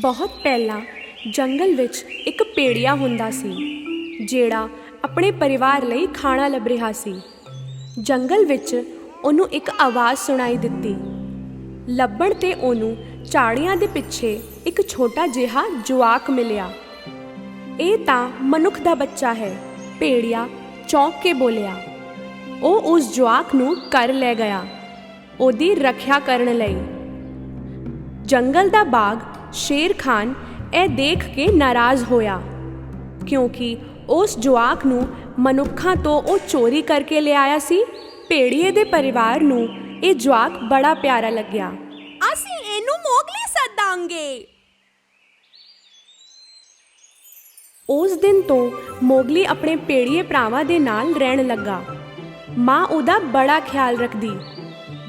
ਬਹੁਤ ਪਹਿਲਾਂ ਜੰਗਲ ਵਿੱਚ ਇੱਕ ਭੇੜੀਆ ਹੁੰਦਾ ਸੀ ਜਿਹੜਾ ਆਪਣੇ ਪਰਿਵਾਰ ਲਈ ਖਾਣਾ ਲੱਭ ਰਿਹਾ ਸੀ। ਜੰਗਲ ਵਿੱਚ ਉਹਨੂੰ ਇੱਕ ਆਵਾਜ਼ ਸੁਣਾਈ ਦਿੱਤੀ। ਲੱਭਣ ਤੇ ਉਹਨੂੰ ਝਾੜੀਆਂ ਦੇ ਪਿੱਛੇ ਇੱਕ ਛੋਟਾ ਜਿਹਾ ਜਵਾਕ ਮਿਲਿਆ। ਇਹ ਤਾਂ ਮਨੁੱਖ ਦਾ ਬੱਚਾ ਹੈ, ਭੇੜੀਆ ਚੌਂਕ ਕੇ ਬੋਲਿਆ। ਉਹ ਉਸ ਜਵਾਕ ਨੂੰ ਘਰ ਲੈ ਗਿਆ ਉਹਦੀ ਰੱਖਿਆ ਕਰਨ ਲਈ। ਜੰਗਲ ਦਾ ਬਾਘ ਸ਼ੇਰ ਖਾਨ ਇਹ ਦੇਖ ਕੇ ਨਾਰਾਜ਼ ਹੋਇਆ ਕਿਉਂਕਿ ਉਸ ਜਵਾਕ ਨੂੰ ਮਨੁੱਖਾਂ ਤੋਂ ਉਹ ਚੋਰੀ ਕਰਕੇ ਲਿਆਇਆ ਸੀ। ਭੇੜੀਏ ਦੇ ਪਰਿਵਾਰ ਨੂੰ ਇਹ ਜਵਾਕ ਬੜਾ ਪਿਆਰਾ ਲੱਗਿਆ। ਅਸੀਂ ਇਹਨੂੰ ਮੋਗਲੀ ਸੱਦਾਂਗੇ। ਉਸ ਦਿਨ ਤੋਂ ਮੋਗਲੀ ਆਪਣੇ ਭੇੜੀਏ ਭਰਾਵਾਂ ਦੇ ਨਾਲ ਰਹਿਣ ਲੱਗਾ। ਮਾਂ ਉਹਦਾ ਬੜਾ ਖਿਆਲ ਰੱਖਦੀ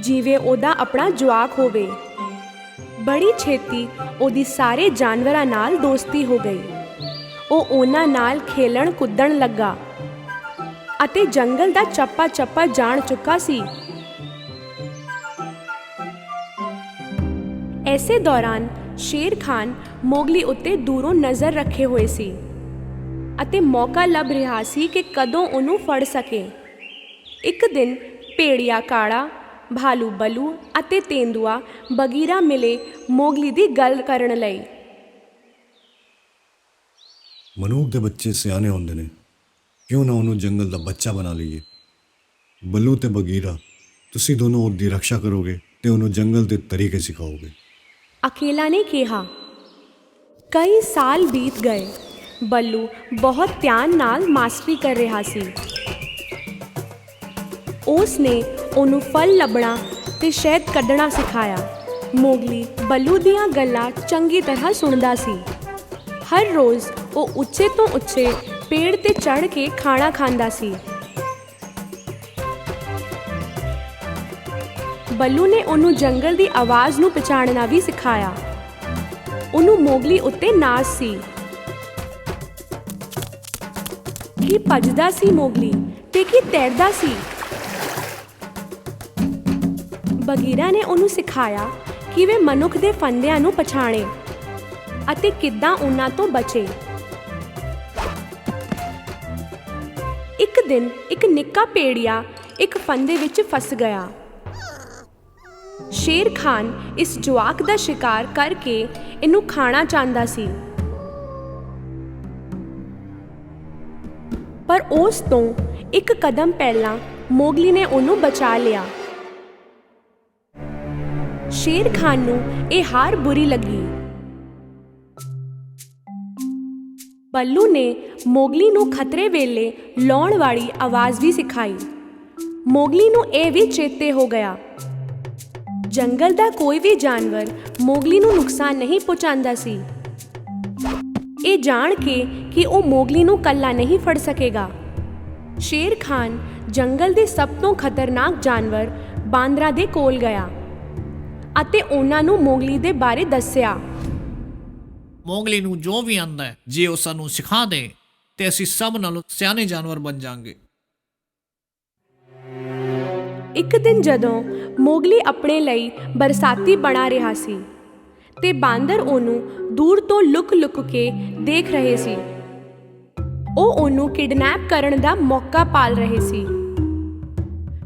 ਜਿਵੇਂ ਉਹਦਾ ਆਪਣਾ ਜਵਾਕ ਹੋਵੇ। ਬੜੀ ਛੇਤੀ ਉਹਦੀ ਸਾਰੇ ਜਾਨਵਰਾਂ ਨਾਲ ਦੋਸਤੀ ਹੋ ਗਈ। ਉਹ ਉਹਨਾਂ ਨਾਲ ਖੇਲਣ ਕੁੱਦਣ ਲੱਗਾ ਅਤੇ ਜੰਗਲ ਦਾ ਚੱਪਾ ਚੱਪਾ ਜਾਣ ਚੁੱਕਾ ਸੀ। ਐਸੇ ਦੌਰਾਨ ਸ਼ੇਰ ਖਾਨ ਮੋਗਲੀ ਉੱਤੇ ਦੂਰੋਂ ਨਜ਼ਰ ਰੱਖੇ ਹੋਏ ਸੀ ਅਤੇ ਮੌਕਾ ਲੱਭ ਰਿਹਾ ਸੀ ਕਿ ਕਦੋਂ ਉਹਨੂੰ ਫੜ ਸਕੇ। ਇੱਕ ਦਿਨ ਭੇੜੀਆ ਕਾਲਾ, ਭਾਲੂ ਬਲੂ ਅਤੇ ਤੇਂਦੂਆ ਬਗੀਰਾ ਮਿਲੇ ਮੋਗਲੀ ਦੀ ਗੱਲ ਕਰਨ ਲਈ। ਮਨੁੱਖ ਦੇ ਬੱਚੇ ਸਿਆਣੇ ਹੁੰਦੇ ਨੇ, ਕਿਉਂ ਨਾ ਉਹਨੂੰ ਜੰਗਲ ਦਾ ਬੱਚਾ ਬਣਾ ਲਈਏ। ਬੱਲੂ ਤੇ ਬਗੀਰਾ, ਤੁਸੀਂ ਦੋਨੋਂ ਉਹਦੀ ਰੱਖਿਆ ਕਰੋਗੇ ਤੇ ਉਹਨੂੰ ਜੰਗਲ ਦੇ ਤਰੀਕੇ ਸਿਖਾਓਗੇ। ਅਕੇਲਾ ਨੇ ਕਿਹਾ। ਕਈ ਸਾਲ ਬੀਤ ਗਏ। ਬੱਲੂ ਬਹੁਤ ਧਿਆਨ ਨਾਲ ਮਾਸਟਰੀ ਕਰ ਰਿਹਾ ਸੀ। ਉਸ ਨੇ ਉਹਨੂੰ ਫਲ ਲੱਭਣਾ ਤੇ ਸ਼ਹਿਦ ਕੱਢਣਾ ਸਿਖਾਇਆ। ਮੋਗਲੀ ਬੱਲੂ ਦੀਆਂ ਗੱਲਾਂ ਚੰਗੀ ਤਰ੍ਹਾਂ ਸੁਣਦਾ ਸੀ। ਹਰ ਰੋਜ਼ ਉਹ ਉੱਚੇ ਤੋਂ ਉੱਚੇ ਪੇੜ ਤੇ ਚੜ੍ਹ ਕੇ ਖਾਣਾ ਖਾਂਦਾ ਸੀ। ਬੱਲੂ ਨੇ ਉਹਨੂੰ ਜੰਗਲ ਦੀ ਆਵਾਜ਼ ਨੂੰ ਪਛਾਣਨਾ ਵੀ ਸਿਖਾਇਆ। ਉਹਨੂੰ ਮੋਗਲੀ ਉੱਤੇ ਨਾਜ਼ ਸੀ। ਕੀ ਭੱਜਦਾ ਸੀ ਮੋਗਲੀ ਤੇ ਕੀ ਤੈਰਦਾ ਸੀ। ਬਗੀਰਾ ਨੇ ਉਹਨੂੰ ਸਿਖਾਇਆ ਕਿਵੇਂ ਮਨੁੱਖ ਦੇ ਫੰਦਿਆਂ ਨੂੰ ਪਛਾਣੇ ਅਤੇ ਕਿੱਦਾਂ ਉਹਨਾਂ ਤੋਂ ਬਚੇ। ਇੱਕ ਦਿਨ ਇੱਕ ਨਿੱਕਾ ਭੇੜੀਆ ਇੱਕ ਫੰਦੇ ਵਿੱਚ ਫਸ ਗਿਆ। ਸ਼ੇਰ ਖਾਨ ਇਸ ਜਵਾਕ ਦਾ ਸ਼ਿਕਾਰ ਕਰਕੇ ਇਹਨੂੰ ਖਾਣਾ ਚਾਹੁੰਦਾ ਸੀ, ਪਰ ਉਸ ਤੋਂ ਇੱਕ ਕਦਮ ਪਹਿਲਾਂ ਮੋਗਲੀ ਨੇ ਉਹਨੂੰ ਬਚਾ ਲਿਆ। ਸ਼ੇਰ ਖਾਨ ਨੂੰ ਇਹ ਹਾਰ ਬੁਰੀ ਲੱਗੀ। ਬੱਲੂ ਨੇ ਮੋਗਲੀ ਨੂੰ ਖਤਰੇ ਵੇਲੇ ਲਾਉਣ ਵਾਲੀ ਆਵਾਜ਼ ਵੀ ਸਿਖਾਈ। ਮੋਗਲੀ ਨੂੰ ਇਹ ਵੀ ਚੇਤੇ ਹੋ ਗਿਆ ਜੰਗਲ ਦਾ ਕੋਈ ਵੀ ਜਾਨਵਰ ਮੋਗਲੀ ਨੂੰ ਨੁਕਸਾਨ ਨਹੀਂ ਪਹੁੰਚਾਉਂਦਾ ਸੀ। ਇਹ ਜਾਣ ਕੇ ਕਿ ਉਹ ਮੋਗਲੀ ਨੂੰ ਇਕੱਲਾ ਨਹੀਂ ਫੜ ਸਕੇਗਾ, ਸ਼ੇਰ ਖਾਨ ਜੰਗਲ ਦੇ ਸਭ ਤੋਂ ਖਤਰਨਾਕ ਜਾਨਵਰ ਬਾਂਦਰਾਂ ਦੇ ਕੋਲ ਗਿਆ ਅਤੇ ਉਹਨਾਂ ਨੂੰ ਮੋਗਲੀ ਦੇ ਬਾਰੇ ਦੱਸਿਆ। ਮੋਗਲੀ ਨੂੰ ਜੋ ਵੀ ਆਉਂਦਾ ਹੈ, ਜੇ ਉਹ ਸਾਨੂੰ ਸਿਖਾ ਦੇ ਤੇ ਅਸੀਂ ਸਭ ਨਾਲੋਂ ਸਿਆਣੇ ਜਾਨਵਰ ਬਣ ਜਾਵਾਂਗੇ। ਇੱਕ ਦਿਨ ਜਦੋਂ ਮੋਗਲੀ ਆਪਣੇ ਲਈ ਬਰਸਾਤੀ ਬਣਾ ਰਿਹਾ ਸੀ ਤੇ ਬਾਂਦਰ ਉਹਨੂੰ ਦੂਰ ਤੋਂ ਲੁਕ-ਲੁਕ ਕੇ ਦੇਖ ਰਹੇ ਸੀ। ਉਹ ਉਹਨੂੰ ਕਿਡਨੈਪ ਕਰਨ ਦਾ ਮੌਕਾ ਪਾਲ ਰਹੇ ਸੀ।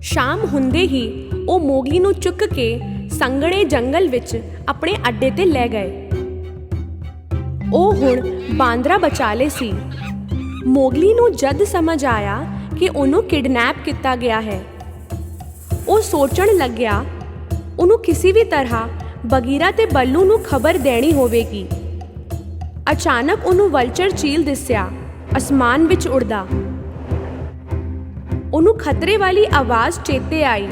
ਸ਼ਾਮ ਹੁੰਦੇ ਹੀ ਉਹ ਮੋਗਲੀ ਨੂੰ ਚੁੱਕ ਕੇ ਸੰਘਣੇ ਜੰਗਲ ਵਿੱਚ ਆਪਣੇ ਅੱਡੇ ਤੇ ਲੈ ਗਏ। ਉਹ ਹੁਣ ਬਾਂਦਰਾ ਬਚਾਲੇ ਸੀ। ਮੋਗਲੀ ਨੂੰ ਜਦ ਸਮਝ ਆਇਆ ਕਿ ਉਹਨੂੰ ਕਿਡਨੈਪ ਕੀਤਾ ਗਿਆ ਹੈ, ਉਹ ਸੋਚਣ ਲੱਗਿਆ ਉਹਨੂੰ ਕਿਸੇ ਵੀ ਤਰ੍ਹਾਂ ਬਗੀਰਾ ਤੇ ਬੱਲੂ ਨੂੰ ਖਬਰ ਦੇਣੀ ਹੋਵੇਗੀ। ਅਚਾਨਕ ਉਹਨੂੰ ਵਲਚਰ ਚੀਲ ਦਿਸਿਆ ਅਸਮਾਨ ਵਿੱਚ ਉੜਦਾ। ਉਹਨੂੰ ਖਤਰੇ ਵਾਲੀ ਆਵਾਜ਼ ਚੇਤੇ ਆਈ।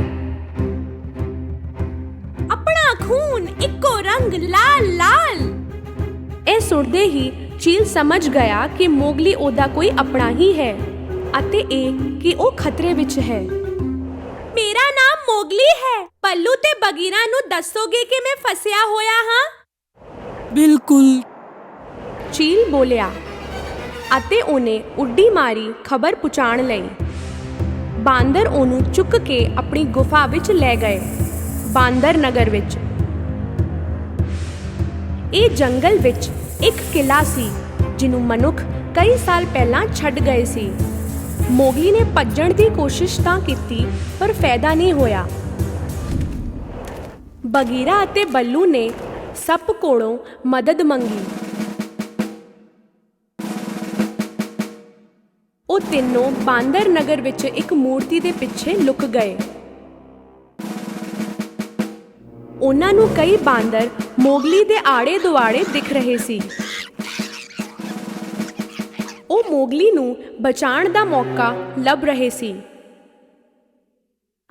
ਆਪਣਾ ਖੂਨ ਇੱਕੋ ਰੰਗ ਲਾਲ ਲਾਲ। ਇਹ ਸੁਣਦੇ ਹੀ ਚੀਲ ਸਮਝ ਗਿਆ ਕਿ ਮੋਗਲੀ ਉਹਦਾ ਕੋਈ ਆਪਣਾ ਹੀ ਹੈ ਅਤੇ ਇਹ ਕਿ ਉਹ ਖਤਰੇ ਵਿੱਚ ਹੈ। ਮੇਰਾ ਨਾਮ ਮੋਗਲੀ ਹੈ। ਬੱਲੂ ਤੇ ਬਗੀਰਾ ਨੂੰ ਦੱਸੋਗੇ ਕਿ ਮੈਂ ਫਸਿਆ ਹੋਇਆ ਹਾਂ? ਬਿਲਕੁਲ, ਚੀਲ ਬੋਲਿਆ ਅਤੇ ਉਹਨੇ ਉੱਡੀ ਮਾਰੀ ਖਬਰ ਪਹੁੰਚਾਉਣ ਲਈ। ਬਾਂਦਰ ਉਹਨੂੰ ਚੁੱਕ ਕੇ ਆਪਣੀ ਗੁਫਾ ਵਿੱਚ ਲੈ ਗਏ। ਬਾਂਦਰ ਨਗਰ ਵਿੱਚ ਇਹ ਜੰਗਲ ਵਿੱਚ ਇੱਕ ਕਿਲਾ ਸੀ ਜਿਹਨੂੰ ਮਨੁੱਖ ਕਈ ਸਾਲ ਪਹਿਲਾਂ ਛੱਡ ਗਏ ਸੀ। ਮੋਗਲੀ ਨੇ ਭੱਜਣ ਦੀ ਕੋਸ਼ਿਸ਼ ਤਾਂ ਕੀਤੀ ਪਰ ਫਾਇਦਾ ਨਹੀਂ ਹੋਇਆ। ਬਗੀਰਾ ਅਤੇ ਬੱਲੂ ਨੇ ਸੱਪ ਕੋਲੋਂ ਮਦਦ ਮੰਗੀ। ਉਹ ਤਿੰਨੋਂ ਬਾਂਦਰ ਨਗਰ ਵਿੱਚ ਇੱਕ ਮੂਰਤੀ ਦੇ ਪਿੱਛੇ ਲੁਕ ਗਏ। ਉਹਨਾਂ ਨੂੰ ਕਈ ਬਾਂਦਰ ਮੋਗਲੀ ਦੇ ਆੜੇ ਦੁਆੜੇ ਦਿਖ ਰਹੇ ਸੀ। ਉਹ ਮੋਗਲੀ ਨੂੰ ਬਚਾਉਣ ਦਾ ਮੌਕਾ ਲੱਭ ਰਹੇ ਸੀ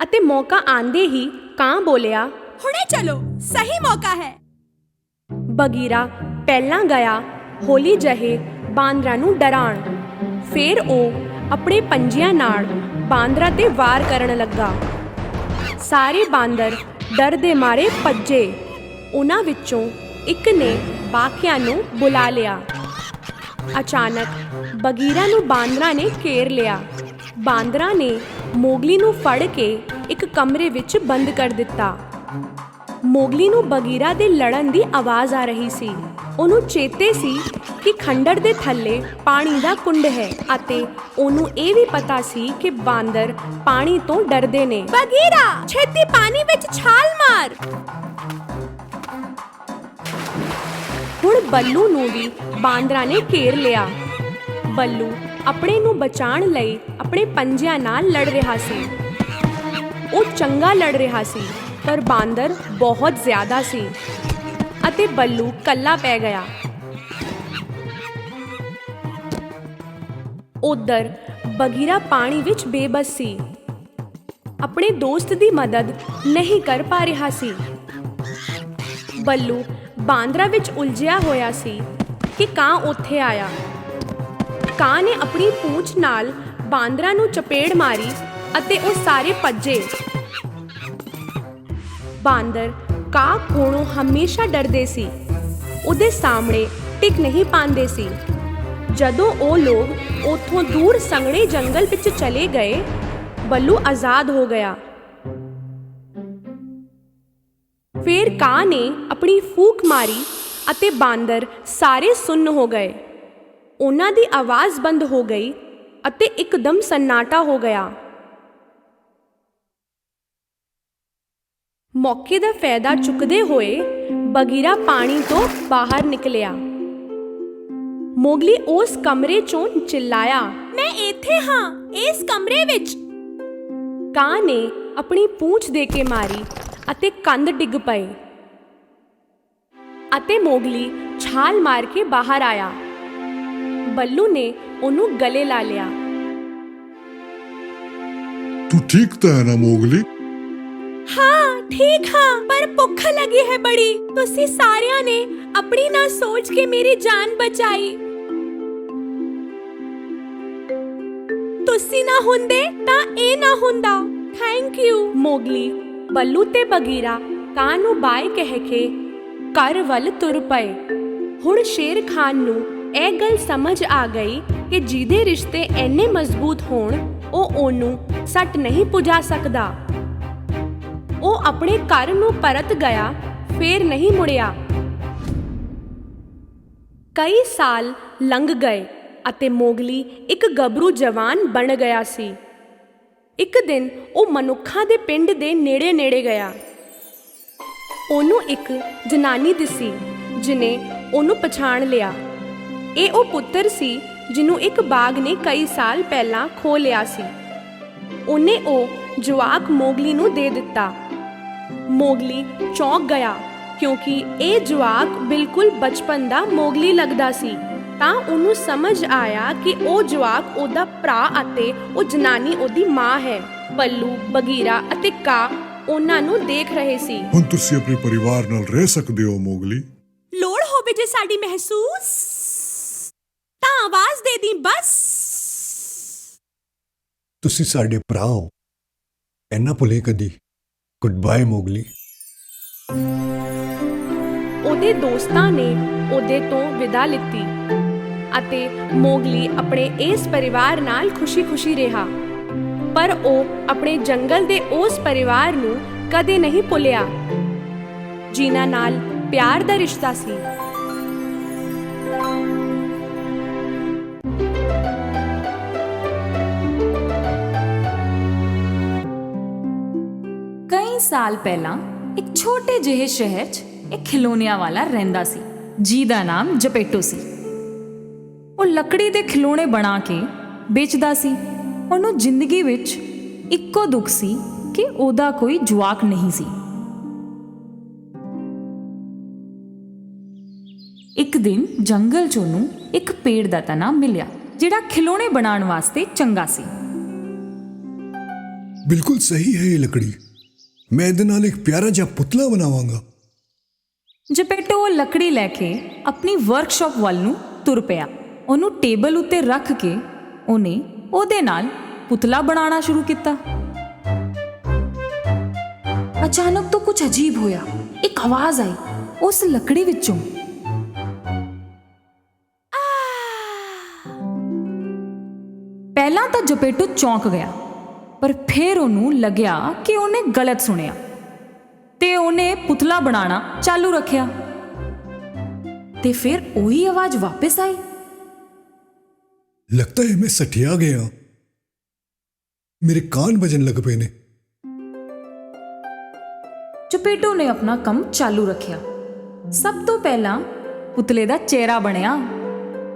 ਅਤੇ ਮੌਕਾ ਆਂਦੇ ਹੀ ਕਾਂ ਬੋਲਿਆ, ਹੁਣੇ ਚਲੋ, ਸਹੀ ਮੌਕਾ ਹੈ। ਬਗੀਰਾ ਪਹਿਲਾਂ ਗਿਆ ਹੌਲੀ ਜਿਹੇ ਬਾਂਦਰਾਂ ਨੂੰ ਡਰਾਉਣ। ਫਿਰ ਉਹ ਆਪਣੇ ਪੰਜਿਆਂ ਨਾਲ ਬਾਂਦਰਾਂ ਤੇ ਵਾਰ ਕਰਨ ਲੱਗਾ। ਸਾਰੇ ਬਾਂਦਰ ਡਰ ਦੇ ਮਾਰੇ ਭੱਜੇ। ਉਹਨਾਂ ਵਿੱਚੋਂ ਇੱਕ ਨੇ ਬਾਕੀਆਂ ਨੂੰ ਬੁਲਾ ਲਿਆ। ਅਚਾਨਕ ਬਗੀਰਾ ਨੂੰ ਬਾਂਦਰਾਂ ਨੇ ਘੇਰ ਲਿਆ। ਬਾਂਦਰਾਂ ਨੇ ਮੋਗਲੀ ਨੂੰ ਫੜ ਕੇ ਇੱਕ ਕਮਰੇ ਵਿੱਚ ਬੰਦ ਕਰ ਦਿੱਤਾ। ਮੋਗਲੀ ਨੂੰ ਬਗੀਰਾ ਦੇ ਲੜਨ ਦੀ ਆਵਾਜ਼ ਆ ਰਹੀ ਸੀ। ਉਹਨੂੰ ਚੇਤੇ ਸੀ ਕਿ ਖੰਡਰ ਦੇ ਥੱਲੇ ਪਾਣੀ ਦਾ ਕੁੰਡ ਹੈ ਅਤੇ ਉਹਨੂੰ ਇਹ ਵੀ ਪਤਾ ਸੀ ਕਿ ਬਾਂਦਰ ਪਾਣੀ ਤੋਂ ਡਰਦੇ ਨੇ। ਬਗੀਰਾ, ਛੇਤੀ ਪਾਣੀ ਵਿੱਚ ਛਾਲ ਮਾਰ। ਹੁਣ ਬੱਲੂ ਨੂੰ ਵੀ ਬਾਂਦਰਾਂ ਨੇ ਘੇਰ ਲਿਆ। ਬੱਲੂ ਆਪਣੇ ਨੂੰ ਬਚਾਉਣ ਲਈ ਆਪਣੇ ਪੰਜਿਆਂ ਨਾਲ ਲੜ ਰਿਹਾ ਸੀ। ਉਹ ਚੰਗਾ ਲੜ ਰਿਹਾ ਸੀ ਪਰ ਬਾਂਦਰ ਬਹੁਤ ਜ਼ਿਆਦਾ ਸੀ ਅਤੇ ਬੱਲੂ ਕੱਲਾ ਪੈ ਗਿਆ। ਉਧਰ ਬਗੀਰਾ ਪਾਣੀ ਵਿੱਚ ਬੇਬਸ ਸੀ। ਆਪਣੇ ਦੋਸਤ ਦੀ ਮਦਦ ਨਹੀਂ ਕਰ ਪਾ ਰਿਹਾ ਸੀ। ਬੱਲੂ ਬਾਂਦਰਾਂ ਵਿੱਚ ਉਲਝਿਆ ਹੋਇਆ ਸੀ ਕਿ ਕਾਂ ਉੱਥੇ ਆਇਆ। ਕਾਂ ਨੇ ਆਪਣੀ ਪੂੰਛ ਨਾਲ ਬਾਂਦਰਾਂ ਨੂੰ ਚਪੇੜ ਮਾਰੀ ਅਤੇ ਉਹ ਸਾਰੇ ਭੱਜੇ। ਬਾਂਦਰ ਕਾਂ ਕੋਲੋਂ ਹਮੇਸ਼ਾ ਡਰਦੇ ਸੀ। ਉਹਦੇ ਸਾਹਮਣੇ ਟਿਕ ਨਹੀਂ ਪਾਉਂਦੇ ਸੀ। ਜਦੋਂ ਉਹ ਲੋਕ ਉੱਥੋਂ ਦੂਰ ਸੰਘਣੇ ਜੰਗਲ ਵਿੱਚ ਚਲੇ ਗਏ, ਬੱਲੂ ਆਜ਼ਾਦ ਹੋ ਗਿਆ। ਫਿਰ ਕਾਂ ਨੇ ਆਪਣੀ ਫੂਕ ਮਾਰੀ ਅਤੇ ਬਾਂਦਰ ਸਾਰੇ ਸੁੰਨ ਹੋ ਗਏ। ਉਹਨਾਂ ਦੀ ਆਵਾਜ਼ ਬੰਦ ਹੋ ਗਈ ਅਤੇ ਇੱਕਦਮ ਸੰਨਾਟਾ ਹੋ ਗਿਆ। ਮੌਕੇ ਦਾ ਫਾਇਦਾ ਚੁੱਕਦੇ ਹੋਏ ਬਗੀਰਾ ਪਾਣੀ ਤੋਂ ਬਾਹਰ ਨਿਕਲਿਆ। ਮੋਗਲੀ ਉਸ ਕਮਰੇ ਚੋਂ ਚਿল্ਲਾਇਆ, ਮੈਂ ਇੱਥੇ ਹਾਂ, ਇਸ ਕਮਰੇ ਵਿੱਚ। ਕਾਂ ਨੇ ਆਪਣੀ ਪੂੰਛ ਦੇ ਕੇ ਮਾਰੀ ਅਤੇ ਕੰਧ ਡਿੱਗ ਪਏ ਅਤੇ ਮੋਗਲੀ ਛਾਲ ਮਾਰ ਕੇ ਬਾਹਰ ਆਇਆ। ਬੱਲੂ ਨੇ ਉਹਨੂੰ ਗਲੇ ਲਾ ਲਿਆ। ਤੂੰ ਠੀਕ ਤਾਂ ਹੈ ਨਾ ਮੋਗਲੀ? ਹਾਂ, ਠੀਕ ਹਾਂ, ਪਰ ਭੁੱਖ ਲੱਗੀ ਹੈ ਬੜੀ। ਤੁਸੀਂ ਸਾਰਿਆਂ ਨੇ ਆਪਣੀ ਨਾ ਸੋਚ ਕੇ ਮੇਰੀ ਜਾਨ ਬਚਾਈ। ਤੁਸੀਂ ਨਾ ਹੁੰਦੇ ਤਾਂ ਇਹ ਨਾ ਹੁੰਦਾ। Thank you. ਮੋਗਲੀ, ਬੱਲੂ ਤੇ ਬਗੀਰਾ ਕਾਂ ਨੂੰ ਬਾਏ ਕਹਿ ਕੇ ਘਰ ਵੱਲ ਤੁਰ ਪਏ। ਹੁਣ ਸ਼ੇਰ ਖਾਨ ਨੂੰ ਇਹ ਗੱਲ ਸਮਝ ਆ ਗਈ ਕਿ ਜਿਹਦੇ ਰਿਸ਼ਤੇ ਇੰਨੇ ਮਜ਼ਬੂਤ ਹੋਣ ਉਹ ਉਹਨੂੰ ਸੱਟ ਨਹੀਂ ਪੁਜਾ ਸਕਦਾ। ਉਹ ਆਪਣੇ ਘਰ ਨੂੰ ਪਰਤ ਗਿਆ, ਫੇਰ ਨਹੀਂ ਮੁੜਿਆ। ਕਈ ਸਾਲ ਲੰਘ ਗਏ ਅਤੇ ਮੋਗਲੀ ਇੱਕ ਗੱਭਰੂ ਜਵਾਨ ਬਣ ਗਿਆ ਸੀ। ਇੱਕ ਦਿਨ ਉਹ ਮਨੁੱਖਾਂ ਦੇ ਪਿੰਡ ਦੇ ਨੇੜੇ ਗਿਆ। ਉਹਨੂੰ ਇੱਕ ਜਨਾਨੀ ਦਿਸੀ ਜਿਨੇ ਉਹਨੂੰ ਪਛਾਣ ਲਿਆ। ਇਹ ਉਹ ਪੁੱਤਰ ਸੀ ਜਿਹਨੂੰ ਇੱਕ ਬਾਘ ਨੇ ਕਈ ਸਾਲ ਪਹਿਲਾਂ ਖੋਹ ਲਿਆ ਸੀ। ਉਹਨੇ ਉਹ ਜਵਾਕ ਮੋਗਲੀ ਨੂੰ ਦੇ ਦਿੱਤਾ। ਮੋਗਲੀ ਚੌਂਕ ਗਿਆ ਕਿਉਂਕਿ ਇਹ ਜਵਾਕ ਬਿਲਕੁਲ ਬਚਪਨ ਦਾ ਮੋਗਲੀ ਲੱਗਦਾ ਸੀ। ਤਾਂ ਉਹਨੂੰ ਸਮਝ ਆਇਆ ਕਿ ਉਹ ਜਵਾਕ ਉਹਦਾ ਭਰਾ ਅਤੇ ਉਹ ਜਨਾਨੀ ਉਹਦੀ ਮਾਂ ਹੈ। ਬੱਲੂ, ਬਗੀਰਾ ਅਤੇ ਕਾਂ ਉਹਨਾਂ ਨੂੰ ਦੇਖ ਰਹੇ ਸੀ। ਹੁਣ ਤੁਸੀਂ ਆਪਣੇ ਪਰਿਵਾਰ ਨਾਲ ਰਹਿ ਸਕਦੇ ਹੋ ਮੋਗਲੀ। ਲੋੜ ਹੋਵੇ ਜੇ ਸਾਡੀ ਮਹਿਸੂਸ ਤਾਂ ਆਵਾਜ਼ ਦੇ ਦੀ ਬਸ। ਤੁਸੀਂ ਸਾਡੇ ਭਰਾ ਹੋ, ਇੰਨਾ ਭੁੱਲੇ ਕਦੀ। Good bye Mowgli. ਉਹਦੇ ਦੋਸਤਾਂ ਨੇ ਉਹਦੇ ਤੋਂ ਵਿਦਾ ਲਿੱਤੀ ਅਤੇ ਮੋਗਲੀ ਆਪਣੇ ਇਸ ਪਰਿਵਾਰ ਨਾਲ ਖੁਸ਼ੀ-ਖੁਸ਼ੀ ਰਿਹਾ। ਪਰ ਉਹ ਆਪਣੇ ਜੰਗਲ ਦੇ ਉਸ ਪਰਿਵਾਰ ਨੂੰ ਕਦੇ ਨਹੀਂ ਭੁੱਲਿਆ ਜਿਨ੍ਹਾਂ ਨਾਲ ਪਿਆਰ ਦਾ ਰਿਸ਼ਤਾ ਸੀ। ਸਾਲ ਪਹਿਲਾਂ ਇੱਕ ਛੋਟੇ ਜਿਹੇ ਸ਼ਹਿਰ 'ਚ ਇੱਕ ਖਿਲੌਣਿਆਂ ਵਾਲਾ ਰਹਿੰਦਾ ਸੀ ਜਿਹਦਾ ਨਾਮ ਜਪੇਟੋ ਸੀ। ਉਹ ਲੱਕੜੀ ਦੇ ਖਿਲੌਣੇ ਬਣਾ ਕੇ ਵੇਚਦਾ ਸੀ। ਉਹਨੂੰ ਜ਼ਿੰਦਗੀ ਵਿੱਚ ਇੱਕੋ ਦੁੱਖ ਸੀ ਕਿ ਉਹਦਾ ਕੋਈ ਜਵਾਕ ਨਹੀਂ ਸੀ। ਇੱਕ ਦਿਨ ਜੰਗਲ 'ਚ ਉਹਨੂੰ ਇੱਕ ਪੇੜ ਦਾ ਤਣਾ ਮਿਲਿਆ ਜਿਹੜਾ ਖਿਲੌਣੇ ਬਣਾਉਣ ਵਾਸਤੇ ਚੰਗਾ ਸੀ। ਬਿਲਕੁਲ ਸਹੀ ਹੈ ਇਹ ਲੱਕੜੀ। ਮੈਂ ਇਹਦੇ ਨਾਲ ਇੱਕ ਪਿਆਰਾ ਜਿਹਾ ਪੁਤਲਾ ਬਣਾਵਾਂਗਾ। ਜਪੇਟੋ ਉਹ ਲੱਕੜੀ ਲੈ ਕੇ ਆਪਣੀ ਵਰਕਸ਼ਾਪ ਵੱਲ ਨੂੰ ਤੁਰ ਪਿਆ। ਉਹਨੂੰ ਟੇਬਲ ਉੱਤੇ ਰੱਖ ਕੇ ਉਹਨੇ ਉਹਦੇ ਨਾਲ ਪੁਤਲਾ ਬਣਾਉਣਾ ਸ਼ੁਰੂ ਕੀਤਾ। ਅਚਾਨਕ ਤੋਂ ਕੁਝ ਅਜੀਬ ਹੋਇਆ। ਇੱਕ ਆਵਾਜ਼ ਆਈ ਉਸ ਲੱਕੜੀ ਵਿੱਚੋਂ। ਪਹਿਲਾਂ ਤਾਂ ਜਪੇਟੋ ਚੌਂਕ ਗਿਆ, ਪਰ ਫਿਰ ਉਹਨੂੰ ਲੱਗਿਆ ਕਿ ਉਹਨੇ ਗਲਤ ਸੁਣਿਆ ਤੇ ਉਹਨੇ ਪੁਤਲਾ ਬਣਾਉਣਾ ਚਾਲੂ ਰੱਖਿਆ। ਤੇ ਫਿਰ ਉਹੀ ਆਵਾਜ਼ ਵਾਪਸ ਆਈ। लगता है मैं सठिया गया। मेरे कान बजन लग पे ने। ਜਪੇਟੋ ਨੇ ਆਪਣਾ ਕੰਮ ਚਾਲੂ ਰੱਖਿਆ। ਸਭ ਤੋਂ ਪਹਿਲਾਂ ਪੁਤਲੇ ਦਾ ਚਿਹਰਾ ਬਣਿਆ,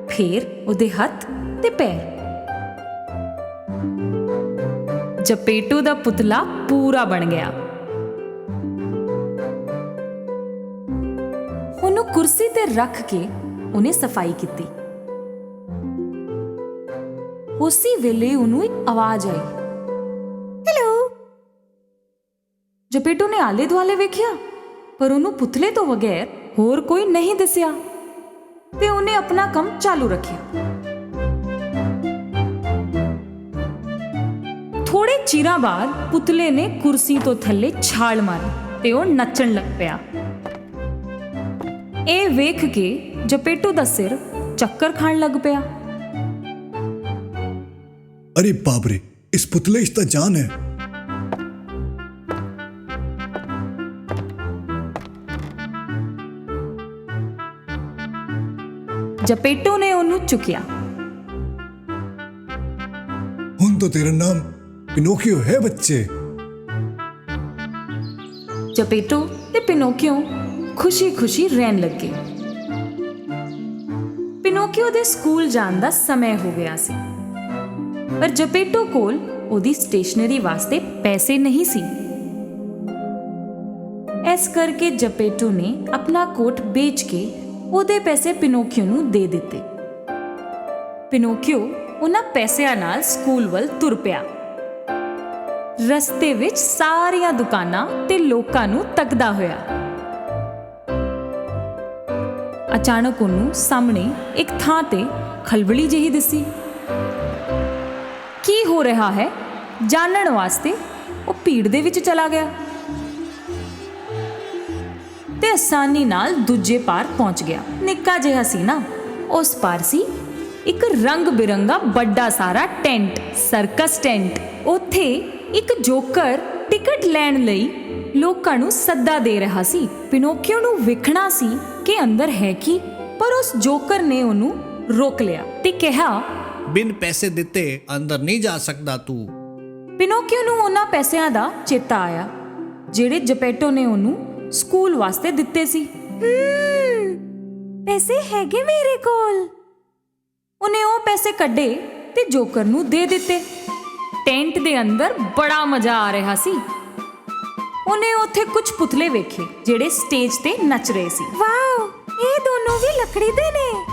ਫਿਰ ਉਹਦੇ ਹੱਥ ਤੇ ਪੈਰ। ਜਪੇਟੋ ਦਾ ਪੁਤਲਾ ਪੂਰਾ ਬਣ ਗਿਆ। ਉਹਨੂੰ ਕੁਰਸੀ ਤੇ ਰੱਖ ਕੇ ਉਹਨੇ ਸਫਾਈ ਕੀਤੀ। ਉਸੇ ਵੇਲੇ ਉਹਨੂੰ ਇੱਕ ਆਵਾਜ਼ ਆਈ, ਹੈਲੋ। ਜਪੇਟੋ ਨੇ ਆਲੇ ਦੁਆਲੇ ਵੇਖਿਆ, ਪਰ ਉਹਨੂੰ ਪੁਤਲੇ ਤੋਂ ਬਗੈਰ ਹੋਰ ਕੋਈ ਨਹੀਂ ਦਿਸਿਆ ਤੇ ਉਹਨੇ ਆਪਣਾ ਕੰਮ ਚਾਲੂ ਰੱਖਿਆ। ਥੋੜੇ ਚਿਰਾਂ ਬਾਅਦ ਪੁਤਲੇ ਨੇ ਕੁਰਸੀ ਤੋਂ ਥੱਲੇ ਛਾਲ ਮਾਰੀ ਤੇ ਉਹ ਨੱਚਣ ਲੱਗ ਪਿਆ। ਇਹ ਵੇਖ ਕੇ ਜਪੇਟੋ ਦਾ ਸਿਰ ਚੱਕਰ ਖਾਣ ਲੱਗ ਪਿਆ। अरे बाप रे, इस पुतले इसका जान है। ਜਪੇਟੋ ਨੇ ਉਹਨੂੰ ਚੁੱਕਿਆ। हुन तो तेरा नाम पिनोकियो है बच्चे। ਜਪੇਟੋ ਤੇ ਪਿਨੋਕਿਓ ਖੁਸ਼ੀ-ਖੁਸ਼ੀ ਰਹਿਣ ਲੱਗੇ। ਪਿਨੋਕਿਓ ਦੇ ਸਕੂਲ ਜਾਣ ਦਾ ਸਮੇਂ ਹੋ ਗਿਆ ਸੀ, ਪਰ ਜਪੇਟੋ ਕੋਲ ਉਹਦੀ ਸਟੇਸ਼ਨਰੀ ਵਾਸਤੇ ਪੈਸੇ ਨਹੀਂ ਸੀ। ਇਸ ਕਰਕੇ ਜਪੇਟੋ ਨੇ ਆਪਣਾ ਕੋਟ ਵੇਚ ਕੇ ਉਹਦੇ ਪੈਸੇ ਪਿਨੋਕਿਓ ਨੂੰ ਦੇ ਦਿੱਤੇ। ਪਿਨੋਕਿਓ ਉਹਨਾਂ ਪੈਸਿਆਂ ਨਾਲ ਸਕੂਲ ਵੱਲ ਤੁਰ ਪਿਆ। ਰਸਤੇ ਵਿੱਚ ਸਾਰੀਆਂ ਦੁਕਾਨਾਂ ਤੇ ਲੋਕਾਂ ਨੂੰ ਤੱਕਦਾ ਹੋਇਆ। ਅਚਾਨਕ ਉਹਨੂੰ ਸਾਹਮਣੇ ਇੱਕ ਥਾਂ ਤੇ ਖਲਬਲੀ ਜਿਹੀ ਦਿਸੀ। ਕੀ ਹੋ ਰਿਹਾ ਹੈ ਜਾਣਨ ਵਾਸਤੇ ਉਹ ਭੀੜ ਦੇ ਵਿੱਚ ਚਲਾ ਗਿਆ ਤੇ ਆਸਾਨੀ ਨਾਲ ਦੂਜੇ ਪਾਰ ਪਹੁੰਚ ਗਿਆ। ਨਿੱਕਾ ਜਿਹਾ ਸੀ ਨਾ, ਉਸ ਪਾਰ ਸੀ ਇੱਕ ਰੰਗ ਬਿਰੰਗਾ ਵੱਡਾ ਸਾਰਾ ਟੈਂਟ, ਸਰਕਸ ਟੈਂਟ। ਉੱਥੇ ਇੱਕ ਜੋਕਰ ਟਿਕਟ ਲੈਣ ਲਈ ਲੋਕਾਂ ਨੂੰ ਸੱਦਾ ਦੇ ਰਿਹਾ ਸੀ। ਪਿਨੋਕਿਓ ਨੂੰ ਵੇਖਣਾ ਸੀ ਕਿ ਅੰਦਰ ਹੈ ਕੀ, ਪਰ ਉਸ ਜੋਕਰ ਨੇ ਉਹਨੂੰ ਰੋਕ ਲਿਆ ਤੇ ਕਿਹਾ, ਬਿਨ ਪੈਸੇ ਦਿੱਤੇ ਅੰਦਰ ਨਹੀਂ ਜਾ ਸਕਦਾ ਤੂੰ। ਪਿਨੋਕਿਓ ਨੂੰ ਉਹਨਾਂ ਪੈਸਿਆਂ ਦਾ ਚੇਤਾ ਆਇਆ ਜਿਹੜੇ ਜਪੇਟੋ ਨੇ ਉਹਨੂੰ ਸਕੂਲ ਵਾਸਤੇ ਦਿੱਤੇ ਸੀ। ਪੈਸੇ ਹੈਗੇ ਮੇਰੇ ਕੋਲ। ਉਹਨੇ ਉਹ ਪੈਸੇ ਕੱਢੇ ਤੇ ਜੋਕਰ ਨੂੰ ਦੇ ਦਿੱਤੇ। ਟੈਂਟ ਦੇ ਅੰਦਰ ਬੜਾ ਮਜ਼ਾ ਆ ਰਿਹਾ ਸੀ। ਉਹਨੇ ਉੱਥੇ ਕੁਝ ਪੁਤਲੇ ਵੇਖੇ ਜਿਹੜੇ ਸਟੇਜ ਤੇ ਨੱਚ ਰਹੇ ਸੀ। ਵਾਓ, ਇਹ ਦੋਨੋਂ ਵੀ ਲੱਕੜੀ ਦੇ ਨੇ।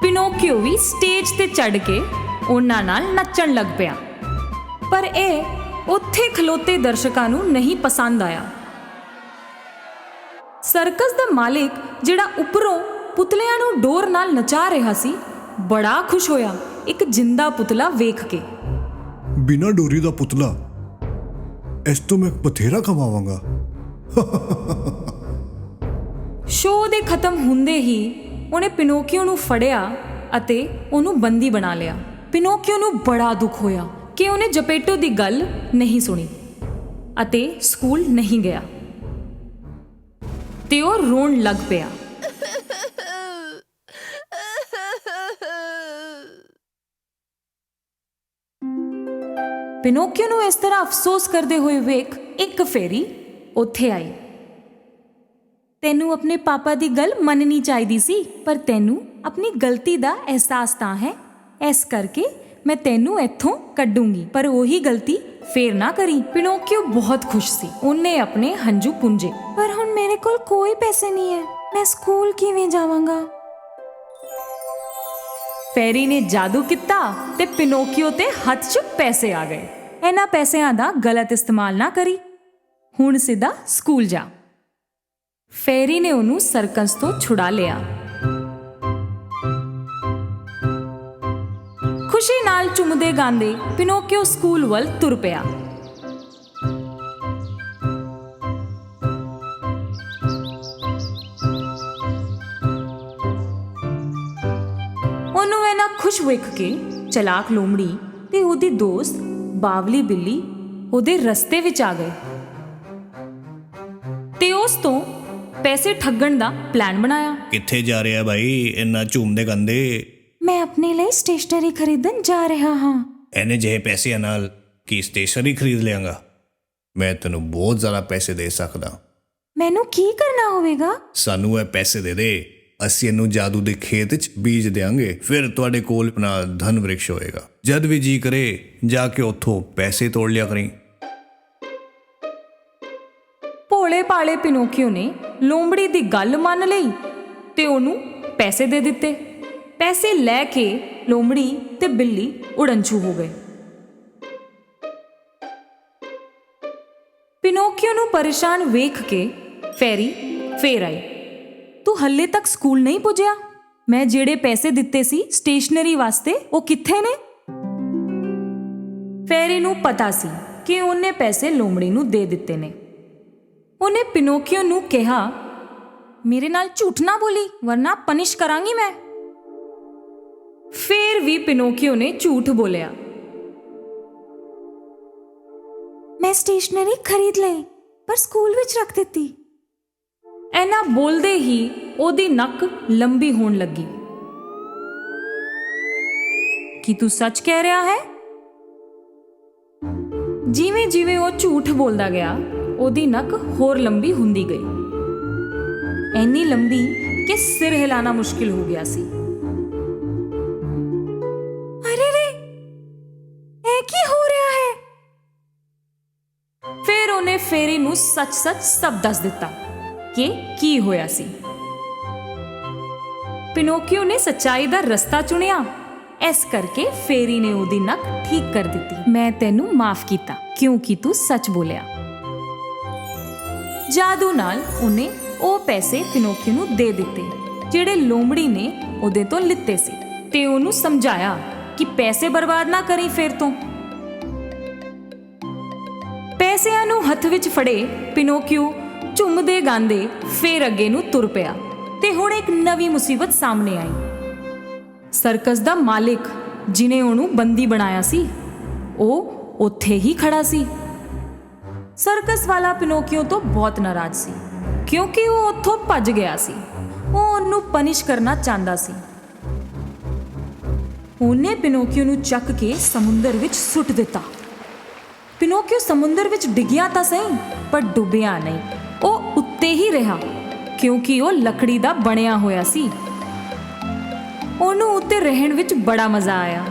ਪਿਨੋਕਿਓ ਵੀ ਸਟੇਜ ਤੇ ਚੜ੍ਹ ਕੇ ਉਹਨਾਂ ਨਾਲ ਨੱਚਣ ਲੱਗ ਪਿਆ, ਪਰ ਇਹ ਉੱਥੇ ਖਲੋਤੇ ਦਰਸ਼ਕਾਂ ਨੂੰ ਨਹੀਂ ਪਸੰਦ ਆਇਆ। ਸਰਕਸ ਦਾ ਮਾਲਿਕ ਜਿਹੜਾ ਉੱਪਰੋਂ ਪੁਤਲਿਆਂ ਨੂੰ ਡੋਰ ਨਾਲ ਨਚਾ ਰਿਹਾ ਸੀ, ਬੜਾ ਖੁਸ਼ ਹੋਇਆ ਇੱਕ ਜਿੰਦਾ ਪੁਤਲਾ ਵੇਖ ਕੇ। बिना डोरी दा पुतला, इस तो मैं बथेरा कमावांगा। ਸ਼ੋਅ ਦੇ ਖਤਮ ਹੁੰਦੇ ਹੀ ਉਹਨੇ ਪਿਨੋਕਿਓ ਨੂੰ ਫੜਿਆ ਅਤੇ ਉਹਨੂੰ ਬੰਦੀ ਬਣਾ ਲਿਆ। ਪਿਨੋਕਿਓ ਨੂੰ ਬੜਾ ਦੁੱਖ ਹੋਇਆ ਕਿ ਉਹਨੇ ਜਪੇਟੋ ਦੀ ਗੱਲ ਨਹੀਂ ਸੁਣੀ ਅਤੇ ਸਕੂਲ ਨਹੀਂ ਗਿਆ ਤੇ ਉਹ ਰੋਣ ਲੱਗ ਪਿਆ। ਪਿਨੋਕਿਓ ਨੂੰ ਇਸ ਤਰ੍ਹਾਂ ਅਫਸੋਸ ਕਰਦੇ ਹੋਏ ਵੇਖ ਇੱਕ ਫੇਰੀ ਉੱਥੇ ਆਈ। ਤੈਨੂੰ ਆਪਣੇ ਪਾਪਾ ਦੀ ਗੱਲ ਮੰਨਣੀ ਚਾਹੀਦੀ ਸੀ, ਪਰ ਤੈਨੂੰ ਆਪਣੀ ਗਲਤੀ ਦਾ ਅਹਿਸਾਸ ਤਾਂ ਹੈ, ਇਸ ਕਰਕੇ ਮੈਂ ਤੈਨੂੰ ਇੱਥੋਂ ਕੱਢੂੰਗੀ, ਪਰ ਉਹੀ ਗਲਤੀ ਫੇਰ ਨਾ ਕਰੀ। ਪਿਨੋਕੀਓ ਬਹੁਤ ਖੁਸ਼ ਸੀ। ਉਹਨੇ ਆਪਣੇ ਹੰਝੂ ਪੁੰਝੇ। ਪਰ ਹੁਣ ਮੇਰੇ ਕੋਲ ਕੋਈ ਪੈਸੇ ਨਹੀਂ ਹੈ, ਮੈਂ ਸਕੂਲ ਕਿਵੇਂ ਜਾਵਾਂਗਾ? ਫੈਰੀ ਨੇ ਜਾਦੂ ਕੀਤਾ ਤੇ ਪਿਨੋਕੀਓ ਤੇ ਹੱਥ 'ਚ ਪੈਸੇ ਆ ਗਏ। ਇਹਨਾਂ ਪੈਸਿਆਂ ਦਾ ਗਲਤ ਇਸਤੇਮਾਲ ਨਾ ਕਰੀ, ਹੁਣ ਸਿੱਧਾ ਸਕੂਲ ਜਾ। ਫੈਰੀ ਨੇ ਉਹਨੂੰ ਸਰਕਸ ਤੋਂ ਛੁਡਾ ਲਿਆ। ਖੁਸ਼ੀ ਨਾਲ ਝੂਮਦੇ ਗਾਉਂਦੇ ਪਿਨੋਕੀਓ ਸਕੂਲ ਵੱਲ ਤੁਰ ਪਿਆ। ਉਹਨੂੰ ਇਹਨਾਂ ਖੁਸ਼ ਵੇਖ ਕੇ ਚਲਾਕ ਲੋਮੜੀ ਤੇ ਉਹਦੀ ਦੋਸਤ ਬਾਵਲੀ ਬਿੱਲੀ ਉਹਦੇ ਰਸਤੇ ਵਿੱਚ ਆ ਗਏ ਤੇ ਉਸ ਤੋਂ ਪੈਸੇ ਠੱਗਣ ਦਾ ਪਲਾਨ ਬਣਾਇਆ। ਕਿੱਥੇ ਜਾ ਰਿਹਾ ਭਾਈ ਇੰਨਾ ਝੂਮਦੇ ਗੰਦੇ? ਮੈਂ ਆਪਣੇ ਲਈ ਸਟੇਸ਼ਨਰੀ ਖਰੀਦਣ ਜਾ ਰਿਹਾ ਹਾਂ। ਐਨੇ ਜਿਹੇ ਪੈਸਿਆਂ ਨਾਲ ਕੀ ਸਟੇਸ਼ਨਰੀ ਖਰੀਦ ਲਿਆਂਗਾ? ਮੈਂ ਤੈਨੂੰ ਬਹੁਤ ਜ਼ਿਆਦਾ ਪੈਸੇ ਦੇ ਸਕਦਾ। ਮੈਨੂੰ ਕੀ ਕਰਨਾ ਹੋਵੇਗਾ? ਸਾਨੂੰ ਇਹ ਪੈਸੇ ਦੇ ਦੇ, ਅਸੀਂ ਇਹਨੂੰ ਜਾਦੂ ਦੇ ਖੇਤ 'ਚ ਬੀਜ ਦਿਆਂਗੇ, ਫਿਰ ਤੁਹਾਡੇ ਕੋਲ ਆਪਣਾ ਧਨ ਵ੍ਰਿਕਸ਼ ਹੋਏਗਾ। ਜਦ ਵੀ ਜੀ ਕਰੇ ਜਾ ਕੇ ਉੱਥੋਂ ਪੈਸੇ ਤੋੜ ਲਿਆ ਕਰੀਂ। ਭੋਲੇ ਭਾਲੇ ਪਿਨੋਕੀਓ ਨੇ ਲੋਮੜੀ ਦੀ ਗੱਲ ਮੰਨ ਲਈ ਤੇ ਉਹਨੂੰ ਪੈਸੇ ਦੇ ਦਿੱਤੇ। ਪੈਸੇ ਲੈ ਕੇ ਲੋਮੜੀ ਤੇ ਬਿੱਲੀ ਉੜਨਛੂ ਹੋ ਗਏ। ਪਿਨੋਕੀਓ ਨੂੰ ਪਰੇਸ਼ਾਨ ਵੇਖ ਕੇ ਫੈਰੀ ਫੇਰ ਆਈ। ਤੂੰ ਹੱਲੇ ਤੱਕ ਸਕੂਲ ਨਹੀਂ ਪੁੱਜਿਆ? ਮੈਂ ਜਿਹੜੇ ਪੈਸੇ ਦਿੱਤੇ ਸੀ ਸਟੇਸ਼ਨਰੀ ਵਾਸਤੇ, ਉਹ ਕਿੱਥੇ ਨੇ? ਫੈਰੀ ਨੂੰ ਪਤਾ ਸੀ ਕਿ ਉਹਨੇ ਪੈਸੇ ਲੋਮੜੀ ਨੂੰ ਦੇ ਦਿੱਤੇ ਨੇ। ਉਹਨੇ ਪਿਨੋਕੀਓ ਨੂੰ ਕਿਹਾ, ਮੇਰੇ ਨਾਲ ਝੂਠ ਨਾ ਬੋਲੀ ਵਰਨਾ ਪਨਿਸ਼ ਕਰਾਂਗੀ ਮੈਂ। ਫੇਰ ਵੀ ਪਿਨੋਕੀਓ ਨੇ ਝੂਠ ਬੋਲਿਆ। ਮੈਂ ਸਟੇਸ਼ਨਰੀ ਖਰੀਦ ਲਈ ਪਰ ਸਕੂਲ ਵਿੱਚ ਰੱਖ ਦਿੱਤੀ। ਐਨਾ ਬੋਲਦੇ ਹੀ ਉਹਦੀ ਨੱਕ ਲੰਬੀ ਹੋਣ ਲੱਗੀ। ਕੀ ਤੂੰ ਸੱਚ ਕਹਿ ਰਿਹਾ ਹੈ? ਜਿਵੇਂ ਜਿਵੇਂ ਉਹ ਝੂਠ ਬੋਲਦਾ ਗਿਆ, ਉਹਦੀ ਨੱਕ ਹੋਰ ਲੰਬੀ ਹੁੰਦੀ ਗਈ, ਐਨੀ ਲੰਬੀ ਕਿ ਸਿਰ ਹਿਲਾਣਾ ਮੁਸ਼ਕਿਲ ਹੋ ਗਿਆ ਸੀ। ਅਰੇ ਰੇ, ਇਹ ਕੀ ਹੋ ਰਿਹਾ ਹੈ? ਫਿਰ ਉਹਨੇ ਫੇਰੀ ਨੂੰ ਸੱਚ-ਸੱਚ ਸਭ ਦੱਸ ਦਿੱਤਾ ਕਿ ਕੀ ਹੋਇਆ ਸੀ। ਪਿਨੋਕੀਓ ਨੇ ਸੱਚਾਈ ਦਾ ਰਸਤਾ ਚੁਣਿਆ, ਇਸ ਕਰਕੇ ਫੇਰੀ ਨੇ ਉਹਦੀ ਨੱਕ ਠੀਕ ਕਰ ਦਿੱਤੀ। ਮੈਂ ਤੈਨੂੰ ਮਾਫ ਕੀਤਾ ਕਿਉਂਕਿ ਤੂੰ ਸੱਚ ਬੋਲਿਆ। ਜਾਦੂ ਨਾਲ ਉਹਨੇ ਉਹ ਪੈਸੇ ਪਿਨੋਕੀਓ ਨੂੰ ਦੇ ਦਿੱਤੇ ਜਿਹੜੇ ਲੋਮੜੀ ਨੇ ਉਹਦੇ ਤੋਂ ਲਿੱਤੇ ਸੀ, ਤੇ ਉਹਨੂੰ ਸਮਝਾਇਆ ਕਿ ਪੈਸੇ ਬਰਬਾਦ ਨਾ ਕਰੀ। ਫਿਰ ਤੋਂ ਪੈਸਿਆਂ ਨੂੰ ਹੱਥ ਵਿੱਚ ਫੜੇ ਪਿਨੋਕੀਓ ਝੂਮਦੇ ਗਾਉਂਦੇ ਫੇਰ ਅੱਗੇ ਨੂੰ ਤੁਰ ਪਿਆ। ਤੇ ਹੁਣ ਇੱਕ ਨਵੀਂ ਮੁਸੀਬਤ ਸਾਹਮਣੇ ਆਈ। ਸਰਕਸ ਦਾ ਮਾਲਿਕ ਜਿਨੇ ਉਹਨੂੰ ਬੰਦੀ ਬਣਾਇਆ ਸੀ, ਉਹ ਉੱਥੇ ਹੀ ਖੜਾ ਸੀ। ਸਰਕਸ ਵਾਲਾ ਪਿਨੋਕੀਓ ਤੋਂ ਬਹੁਤ ਨਾਰਾਜ਼ ਸੀ ਕਿਉਂਕਿ ਉਹ ਉੱਥੋਂ ਭੱਜ ਗਿਆ ਸੀ। ਉਹ ਉਹਨੂੰ ਪਨਿਸ਼ ਕਰਨਾ ਚਾਹੁੰਦਾ ਸੀ। ਉਹਨੇ ਪਿਨੋਕੀਓ ਨੂੰ ਚੱਕ ਕੇ ਸਮੁੰਦਰ ਵਿੱਚ ਸੁੱਟ ਦਿੱਤਾ। ਪਿਨੋਕੀਓ ਸਮੁੰਦਰ ਵਿੱਚ ਡਿੱਗਿਆ ਤਾਂ ਸਹੀ, ਪਰ ਡੁੱਬਿਆ ਨਹੀਂ। ਉਹ ਉੱਤੇ ਹੀ ਰਿਹਾ ਕਿਉਂਕਿ ਉਹ ਲੱਕੜੀ ਦਾ ਬਣਿਆ ਹੋਇਆ ਸੀ। ਉਹਨੂੰ ਉੱਤੇ ਰਹਿਣ ਵਿੱਚ ਬੜਾ ਮਜ਼ਾ ਆਇਆ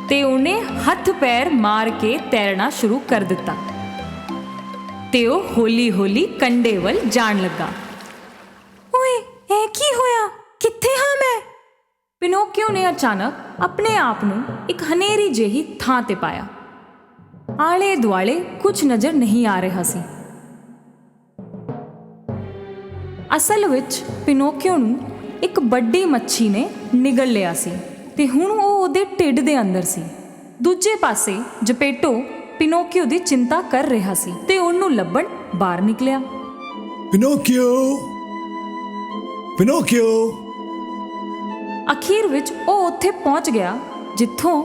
ਤੇ ਉਹਨੇ ਹੱਥ ਪੈਰ ਮਾਰ ਕੇ ਤੈਰਨਾ ਸ਼ੁਰੂ ਕਰ ਦਿੱਤਾ ਤੇ ਉਹ ਹੌਲੀ-ਹੌਲੀ ਕੰਢੇ ਵੱਲ ਜਾਣ ਲੱਗਾ। ਓਏ, ਇਹ ਕੀ ਹੋਇਆ? ਕਿੱਥੇ ਹਾਂ ਮੈਂ? ਪਿਨੋਕੀਓ ਨੇ ਅਚਾਨਕ ਆਪਣੇ ਆਪ ਨੂੰ ਇੱਕ ਹਨੇਰੀ ਜਿਹੀ ਥਾਂ ਤੇ ਪਾਇਆ। ਆਲੇ ਦੁਆਲੇ ਕੁਝ ਨਜ਼ਰ ਨਹੀਂ ਆ ਰਿਹਾ ਸੀ। ਅਸਲ ਵਿੱਚ ਪਿਨੋਕੀਓ ਨੂੰ ਇੱਕ ਵੱਡੀ ਮੱਛੀ ਨੇ ਨਿਗਲ ਲਿਆ ਸੀ ਤੇ ਹੁਣ ਉਹ ਉਹਦੇ ਢਿੱਡ ਦੇ ਅੰਦਰ ਸੀ। ਦੂਜੇ ਪਾਸੇ ਜਪੇਟੋ ਪਿਨੋਕੀਓ ਦੀ ਚਿੰਤਾ ਕਰ ਰਿਹਾ ਸੀ ਤੇ ਉਹਨੂੰ ਲੱਭਣ ਬਾਹਰ ਨਿਕਲਿਆ। ਪਿਨੋਕੀਓ, ਪਿਨੋਕੀਓ। ਅਖੀਰ ਵਿੱਚ ਉਹ ਉੱਥੇ ਪਹੁੰਚ ਗਿਆ ਜਿੱਥੋਂ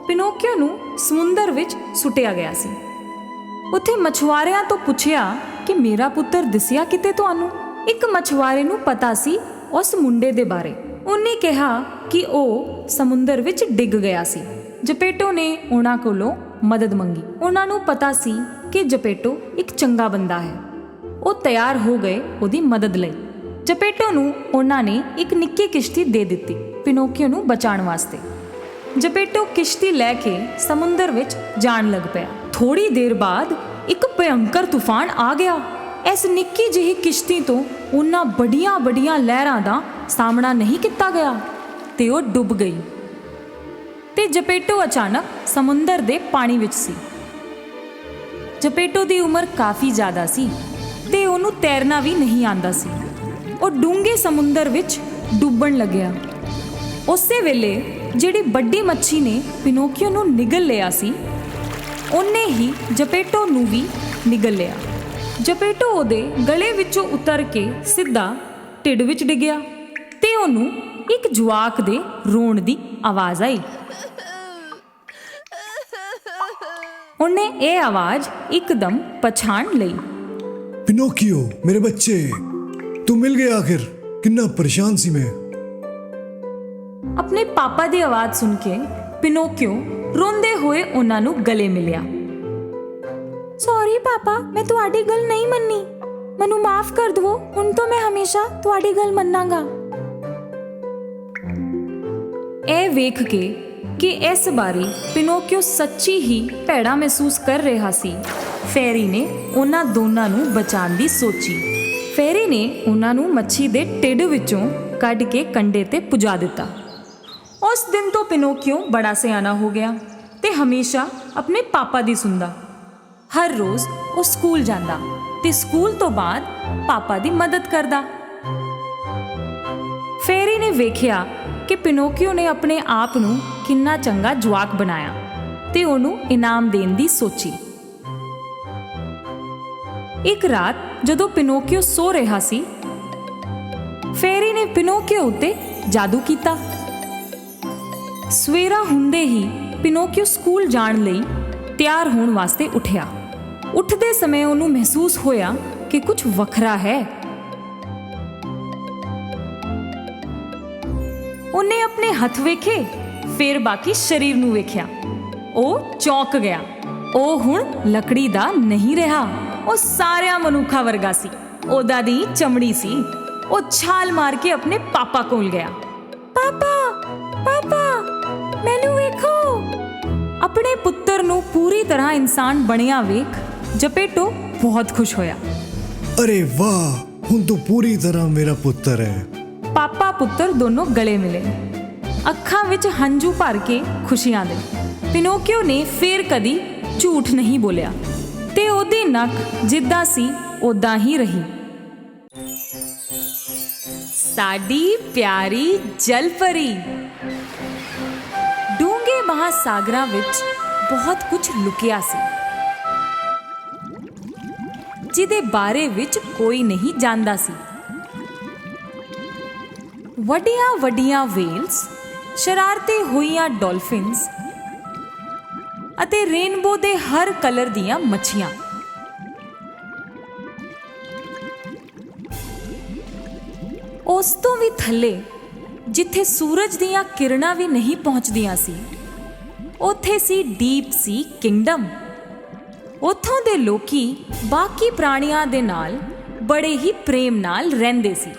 ਪਿਨੋਕੀਓ ਨੂੰ ਸਮੁੰਦਰ ਵਿੱਚ ਸੁੱਟਿਆ ਗਿਆ ਸੀ। ਉੱਥੇ ਮਛੁਆਰਿਆਂ ਤੋਂ ਪੁੱਛਿਆ ਕਿ ਮੇਰਾ ਪੁੱਤਰ ਦਿਸਿਆ ਕਿਤੇ ਤੁਹਾਨੂੰ? ਇੱਕ ਮਛੁਆਰੇ ਨੂੰ ਪਤਾ ਸੀ ਉਸ ਮੁੰਡੇ ਦੇ ਬਾਰੇ। ਉਹਨੇ ਕਿਹਾ ਕਿ ਉਹ ਸਮੁੰਦਰ ਵਿੱਚ ਡਿੱਗ ਗਿਆ ਸੀ। ਜਪੇਟੋ ਨੇ ਉਹਨਾਂ ਕੋਲੋਂ ਮਦਦ ਮੰਗੀ। ਉਹਨਾਂ ਨੂੰ ਪਤਾ ਸੀ ਕਿ ਜਪੇਟੋ ਇੱਕ ਚੰਗਾ ਬੰਦਾ ਹੈ। ਉਹ ਤਿਆਰ ਹੋ ਗਏ ਉਹਦੀ ਮਦਦ ਲਈ। ਜਪੇਟੋ ਨੂੰ ਉਹਨਾਂ ਨੇ ਇੱਕ ਨਿੱਕੀ ਕਿਸ਼ਤੀ ਦੇ ਦਿੱਤੀ ਪਿਨੋਕੀਓ ਨੂੰ ਬਚਾਉਣ ਵਾਸਤੇ। ਜਪੇਟੋ ਕਿਸ਼ਤੀ ਲੈ ਕੇ ਸਮੁੰਦਰ ਵਿੱਚ ਜਾਣ ਲੱਗ ਪਿਆ। ਥੋੜੀ ਦੇਰ ਬਾਅਦ ਇੱਕ ਭਿਅੰਕਰ ਤੂਫਾਨ ਆ ਗਿਆ। ਇਸ ਨਿੱਕੀ ਜਿਹੀ ਕਿਸ਼ਤੀ ਤੋਂ ਉਹਨਾਂ ਵੱਡੀਆਂ ਲਹਿਰਾਂ ਦਾ ਸਾਹਮਣਾ ਨਹੀਂ ਕੀਤਾ ਗਿਆ ਤੇ ਉਹ ਡੁੱਬ ਗਈ। ਤੇ ਜਪੇਟੋ ਅਚਾਨਕ ਸਮੁੰਦਰ ਦੇ ਪਾਣੀ ਵਿੱਚ ਸੀ। ਜਪੇਟੋ ਦੀ ਉਮਰ ਕਾਫੀ ਜ਼ਿਆਦਾ ਸੀ ਤੇ ਉਹਨੂੰ ਤੈਰਨਾ ਵੀ ਨਹੀਂ ਆਉਂਦਾ ਸੀ। ਉਹ ਡੂੰਘੇ ਸਮੁੰਦਰ ਵਿੱਚ ਡੁੱਬਣ ਲੱਗਿਆ। ਉਸੇ ਵੇਲੇ ਜਿਹੜੀ ਵੱਡੀ ਮੱਛੀ ਨੇ ਪਿਨੋਕੀਓ ਨੂੰ ਨਿਗਲ ਲਿਆ ਸੀ, ਉਹਨੇ ਹੀ ਜਪੇਟੋ ਨੂੰ ਵੀ ਨਿਗਲ ਲਿਆ। ਜਪੇਟੋ ਉਹਦੇ ਗਲੇ ਵਿੱਚੋਂ ਉਤਰ ਕੇ ਸਿੱਧਾ ਢਿੱਡ ਵਿੱਚ ਡਿੱਗਿਆ ਤੇ ਉਹਨੂੰ ਇੱਕ ਜਵਾਕ ਦੇ ਰੋਣ ਦੀ ਆਵਾਜ਼ ਆਈ। ਉਹਨੇ ਇਹ ਆਵਾਜ਼ ਇੱਕਦਮ ਪਛਾਣ ਲਈ। पिनोकियो मेरे बच्चे, तू मिल गया आखिर। कितना परेशान सी मैं। ਆਪਣੇ ਪਾਪਾ ਦੀ ਆਵਾਜ਼ ਸੁਣ ਕੇ ਪਿਨੋਕੀਓ ਰੋਂਦੇ ਹੋਏ ਉਹਨਾਂ ਨੂੰ ਗਲੇ ਮਿਲਿਆ। ਸੌਰੀ ਪਾਪਾ, ਮੈਂ ਤੁਹਾਡੀ ਗੱਲ ਨਹੀਂ ਮੰਨੀ। ਮੈਨੂੰ ਮਾਫ ਕਰ ਦਿਵੋ। ਹੁਣ ਤੋਂ ਮੈਂ ਹਮੇਸ਼ਾ ਤੁਹਾਡੀ ਗੱਲ ਮੰਨਾਂਗਾ। ਇਹ ਵੇਖ ਕੇ ਕਿ ਇਸ ਬਾਰੇ ਪਿਨੋਕੀਓ ਸੱਚੀ ਹੀ ਭੈੜਾ ਮਹਿਸੂਸ ਕਰ ਰਿਹਾ ਸੀ, ਫੈਰੀ ਨੇ ਉਹਨਾਂ ਦੋਨਾਂ ਨੂੰ ਬਚਾਉਣ ਦੀ ਸੋਚੀ। ਫੈਰੀ ਨੇ ਉਹਨਾਂ ਨੂੰ ਮੱਛੀ ਦੇ ਢਿੱਡ ਵਿੱਚੋਂ ਕੱਢ ਕੇ ਕੰਢੇ ਤੇ ਪੁਜਾ ਦਿੱਤਾ। ਉਸ ਦਿਨ ਤੋਂ ਪਿਨੋਕੀਓ ਬੜਾ ਸਿਆਣਾ ਹੋ ਗਿਆ ਤੇ ਹਮੇਸ਼ਾ ਆਪਣੇ ਪਾਪਾ ਦੀ ਸੁਣਦਾ। ਹਰ ਰੋਜ਼ ਉਹ ਸਕੂਲ ਜਾਂਦਾ ਤੇ ਸਕੂਲ ਤੋਂ ਬਾਅਦ ਪਾਪਾ ਦੀ ਮਦਦ ਕਰਦਾ। ਫੈਰੀ ਨੇ ਵੇਖਿਆ ਕਿ ਪਿਨੋਕੀਓ ਨੇ ਆਪਣੇ ਆਪ ਨੂੰ ਕਿੰਨਾ ਚੰਗਾ ਜਵਾਕ ਬਣਾਇਆ ਤੇ ਉਹਨੂੰ ਇਨਾਮ ਦੇਣ ਦੀ ਸੋਚੀ। ਇੱਕ ਰਾਤ ਜਦੋਂ ਪਿਨੋਕੀਓ ਸੋ ਰਿਹਾ ਸੀ, ਫੈਰੀ ਨੇ ਪਿਨੋਕੀਓ ਉੱਤੇ ਜਾਦੂ ਕੀਤਾ। ਸਵੇਰਾ ਹੁੰਦੇ ਹੀ ਪਿਨੋਕੀਓ ਸਕੂਲ ਜਾਣ ਲਈ ਤਿਆਰ ਹੋਣ ਵਾਸਤੇ ਉੱਠਿਆ। ਉੱਠਦੇ ਸਮੇਂ ਉਹਨੂੰ ਮਹਿਸੂਸ ਹੋਇਆ ਕਿ ਕੁਝ ਵੱਖਰਾ ਹੈ। ਉਹਨੇ ਆਪਣੇ ਹੱਥ ਵੇਖੇ, ਫਿਰ ਬਾਕੀ ਸਰੀਰ ਨੂੰ ਵੇਖਿਆ। ਉਹ ਚੌਂਕ ਗਿਆ। ਉਹ ਹੁਣ ਲੱਕੜੀ ਦਾ ਨਹੀਂ ਰਿਹਾ, ਉਹ ਸਾਰਿਆਂ ਮਨੁੱਖਾਂ ਵਰਗਾ ਸੀ। ਉਹਦਾ ਦੀ ਚਮੜੀ ਸੀ। ਉਹ ਛਾਲ ਮਾਰ ਕੇ ਆਪਣੇ ਪਾਪਾ ਕੋਲ ਗਿਆ। ਪਾਪਾ, ਮੈਨੂੰ ਵੇਖੋ। ਆਪਣੇ ਪੁੱਤਰ ਨੂੰ ਪੂਰੀ ਤਰ੍ਹਾਂ ਇਨਸਾਨ ਬਣਿਆ ਵੇਖ ਜਪੇਟੋ ਬਹੁਤ ਖੁਸ਼ ਹੋਇਆ। अरे वाह, हुण तू पूरी तरह मेरा पुत्र है। ਪਾਪਾ ਪੁੱਤਰ ਦੋਨੋਂ ਗਲੇ ਮਿਲੇ, ਅੱਖਾਂ ਵਿੱਚ ਹੰਝੂ ਭਰ ਕੇ ਖੁਸ਼ੀਆਂ ਦੇ। ਪਿਨੋਕੀਓ ਨੇ ਫੇਰ ਕਦੀ ਝੂਠ ਨਹੀਂ ਬੋਲਿਆ ਤੇ ਉਹਦੀ ਨੱਕ ਜਿੱਦਾਂ ਸੀ ਉਦਾਂ ਹੀ ਰਹੀ। ਸਾਡੀ ਪਿਆਰੀ ਜਲਪਰੀ। ਡੂੰਘੇ ਮਹਾਸਾਗਰਾਂ ਵਿੱਚ ਬਹੁਤ ਕੁਝ ਲੁਕਿਆ ਸੀ ਜਿਹਦੇ ਬਾਰੇ ਵਿੱਚ ਕੋਈ ਨਹੀਂ ਜਾਣਦਾ ਸੀ। ਵੱਡੀਆਂ ਵੱਡੀਆਂ ਵੇਲਸ, ਸ਼ਰਾਰਤੀ ਹੋਈਆਂ ਡੌਲਫਿਨਸ ਅਤੇ ਰੇਨਬੋ ਦੇ ਹਰ ਕਲਰ ਦੀਆਂ ਮੱਛੀਆਂ। ਉਸ ਤੋਂ ਵੀ ਥੱਲੇ, ਜਿੱਥੇ ਸੂਰਜ ਦੀਆਂ ਕਿਰਨਾਂ ਵੀ ਨਹੀਂ ਪਹੁੰਚਦੀਆਂ ਸੀ, ਉੱਥੇ ਸੀ ਡੀਪ ਸੀ ਕਿੰਗਡਮ। ਉੱਥੋਂ ਦੇ ਲੋਕੀ ਬਾਕੀ ਪ੍ਰਾਣੀਆਂ ਦੇ ਨਾਲ ਬੜੇ ਹੀ ਪ੍ਰੇਮ ਨਾਲ ਰਹਿੰਦੇ ਸੀ।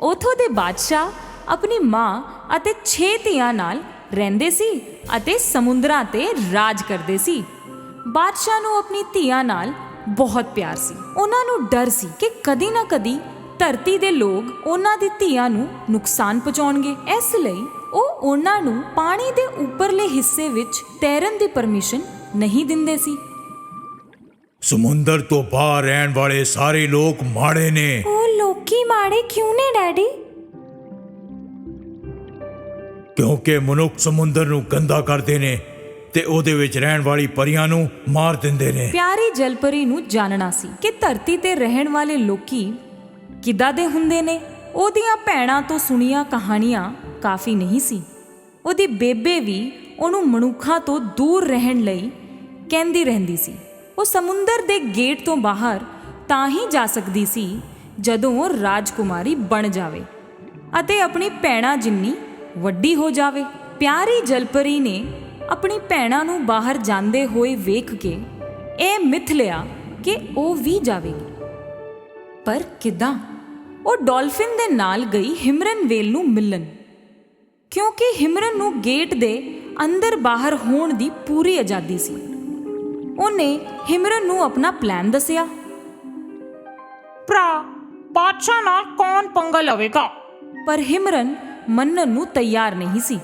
ਉੱਥੋਂ ਦੇ ਬਾਦਸ਼ਾਹ ਆਪਣੀ ਮਾਂ ਅਤੇ 6 ਧੀਆਂ ਨਾਲ ਰਹਿੰਦੇ ਸੀ ਅਤੇ ਸਮੁੰਦਰਾਂ ਤੇ ਰਾਜ ਕਰਦੇ ਸੀ। ਬਾਦਸ਼ਾਹ ਨੂੰ ਆਪਣੀ ਧੀਆਂ ਨਾਲ ਬਹੁਤ ਪਿਆਰ ਸੀ। ਉਹਨਾਂ ਨੂੰ ਡਰ ਸੀ ਕਿ ਕਦੀ ਨਾ ਕਦੀ ਧਰਤੀ ਦੇ ਲੋਕ ਉਹਨਾਂ ਦੀ ਧੀਆਂ ਨੂੰ ਨੁਕਸਾਨ ਪਹੁੰਚਾਉਣਗੇ। ਇਸ ਲਈ ਉਹ ਉਹਨਾਂ ਨੂੰ ਪਾਣੀ ਦੇ ਉੱਪਰਲੇ ਹਿੱਸੇ ਵਿੱਚ ਤੈਰਨ ਦੀ ਪਰਮਿਸ਼ਨ ਨਹੀਂ ਦਿੰਦੇ ਸੀ। ਸਮੁੰਦਰ ਤੋਂ ਬਾਹਰ ਰਹਿਣ ਵਾਲੇ ਸਾਰੇ ਲੋਕ ਮਾੜੇ ਨੇ। ਉਹ ਲੋਕੀ ਮਾੜੇ ਕਿਉਂ ਨੇ ਡੈਡੀ? ਕਿਉਂਕਿ ਮਨੁੱਖ ਸਮੁੰਦਰ ਨੂੰ ਗੰਦਾ ਕਰਦੇ ਨੇ ਤੇ ਉਹਦੇ ਵਿੱਚ ਰਹਿਣ ਵਾਲੀ ਪਰੀਆਂ ਨੂੰ ਮਾਰ ਦਿੰਦੇ ਨੇ। ਪਿਆਰੀ ਜਲਪਰੀ ਨੂੰ ਜਾਣਨਾ ਸੀ ਕਿ ਧਰਤੀ ਤੇ ਰਹਿਣ ਵਾਲੇ ਲੋਕੀ ਕਿੱਦਾਂ ਦੇ ਹੁੰਦੇ ਨੇ। ਉਹਦੀਆਂ ਭੈਣਾਂ ਤੋਂ ਸੁਣੀਆਂ ਕਹਾਣੀਆਂ ਕਾਫੀ ਨਹੀਂ ਸੀ। ਉਹਦੀ ਬੇਬੇ ਵੀ ਉਹਨੂੰ ਮਨੁੱਖਾਂ ਤੋਂ ਦੂਰ ਰਹਿਣ ਲਈ ਕਹਿੰਦੀ ਰਹਿੰਦੀ ਸੀ। ਉਹ ਸਮੁੰਦਰ ਦੇ ਗੇਟ ਤੋਂ ਬਾਹਰ ਤਾਂ ਹੀ ਜਾ ਸਕਦੀ ਸੀ ਜਦੋਂ ਉਹ ਰਾਜਕੁਮਾਰੀ ਬਣ ਜਾਵੇ ਅਤੇ ਆਪਣੀ ਭੈਣਾਂ ਜਿੰਨੀ ਵੱਡੀ ਹੋ ਜਾਵੇ। ਪਿਆਰੀ ਜਲਪਰੀ ਨੇ ਆਪਣੀ ਭੈਣਾਂ ਨੂੰ ਬਾਹਰ ਜਾਂਦੇ ਹੋਏ ਵੇਖ ਕੇ ਇਹ ਮਿੱਥ ਲਿਆ ਕਿ ਉਹ ਵੀ ਜਾਵੇਗੀ। ਪਰ ਕਿੱਦਾਂ? ਉਹ ਡਾਲਫਿਨ ਦੇ ਨਾਲ ਗਈ ਹਿਮਰਨਵੇਲ ਨੂੰ ਮਿਲਣ, ਕਿਉਂਕਿ ਹਿਮਰਨ ਨੂੰ ਗੇਟ ਦੇ ਅੰਦਰ ਬਾਹਰ ਹੋਣ ਦੀ ਪੂਰੀ ਆਜ਼ਾਦੀ ਸੀ। ਉਹਨੇ ਹਿਮਰਨ ਨੂੰ ਆਪਣਾ ਪਲਾਨ ਦੱਸਿਆ। ਭਰਾ, ਬਾਦਸ਼ਾਹ ਨਾਲ ਕੌਣ ਪੰਗਾ ਲਵੇਗਾ? ਪਰ ਹਿਮਰਨ ਮੰਨਣ ਨੂੰ ਤਿਆਰ ਨਹੀਂ ਸੀ।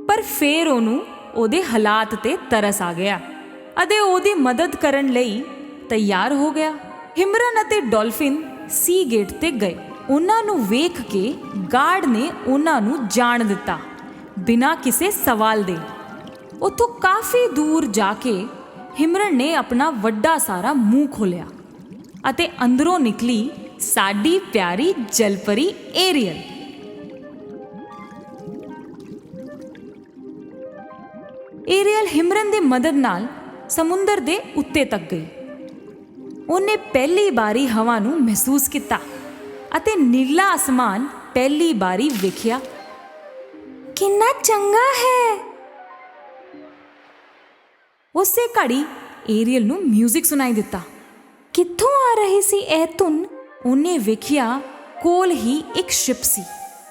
ਪਰ ਫੇਰ ਉਹਨੂੰ ਉਹਦੇ ਹਾਲਾਤ ਤੇ ਤਰਸ ਆ ਗਿਆ ਅਤੇ ਉਹਦੀ ਮਦਦ ਕਰਨ ਲਈ ਤਿਆਰ ਹੋ ਗਿਆ। ਹਿਮਰਨ ਅਤੇ ਡਾਲਫਿਨ ਸੀ ਗੇਟ ਤੇ ਗਏ। ਉਹਨਾਂ ਨੂੰ ਵੇਖ ਕੇ ਗਾਰਡ ਨੇ ਉਹਨਾਂ ਨੂੰ ਜਾਣ ਦਿੱਤਾ ਬਿਨਾਂ ਕਿਸੇ ਸਵਾਲ ਦੇ। ਉੱਥੋਂ ਕਾਫੀ ਦੂਰ ਜਾ ਕੇ ਹਿਮਰਨ ਨੇ ਆਪਣਾ ਵੱਡਾ ਸਾਰਾ ਮੂੰਹ ਖੋਲ੍ਹਿਆ ਅਤੇ ਅੰਦਰੋਂ ਨਿਕਲੀ ਸਾਡੀ ਪਿਆਰੀ ਜਲਪਰੀ ਏਰੀਅਲ। ਏਰੀਅਲ ਹਿਮਰਨ ਦੀ ਮਦਦ ਨਾਲ ਸਮੁੰਦਰ ਦੇ ਉੱਤੇ ਤੱਕ ਗਈ। ਉਹਨੇ ਪਹਿਲੀ ਵਾਰੀ ਹਵਾ ਨੂੰ ਮਹਿਸੂਸ ਕੀਤਾ ਅਤੇ ਨੀਲਾ ਅਸਮਾਨ ਪਹਿਲੀ ਵਾਰੀ ਵੇਖਿਆ। ਕਿੰਨਾ ਚੰਗਾ ਹੈ। ਉਸੇ ਘੜੀ ਏਰੀਅਲ ਨੂੰ ਮਿਊਜ਼ਿਕ ਸੁਣਾਈ ਦਿੱਤਾ। ਕਿੱਥੋਂ ਆ ਰਹੀ ਸੀ ਇਹ ਧੁਨ? ਉਹਨੇ ਵੇਖਿਆ ਕੋਲ ਹੀ ਇੱਕ ਸ਼ਿਪ ਸੀ।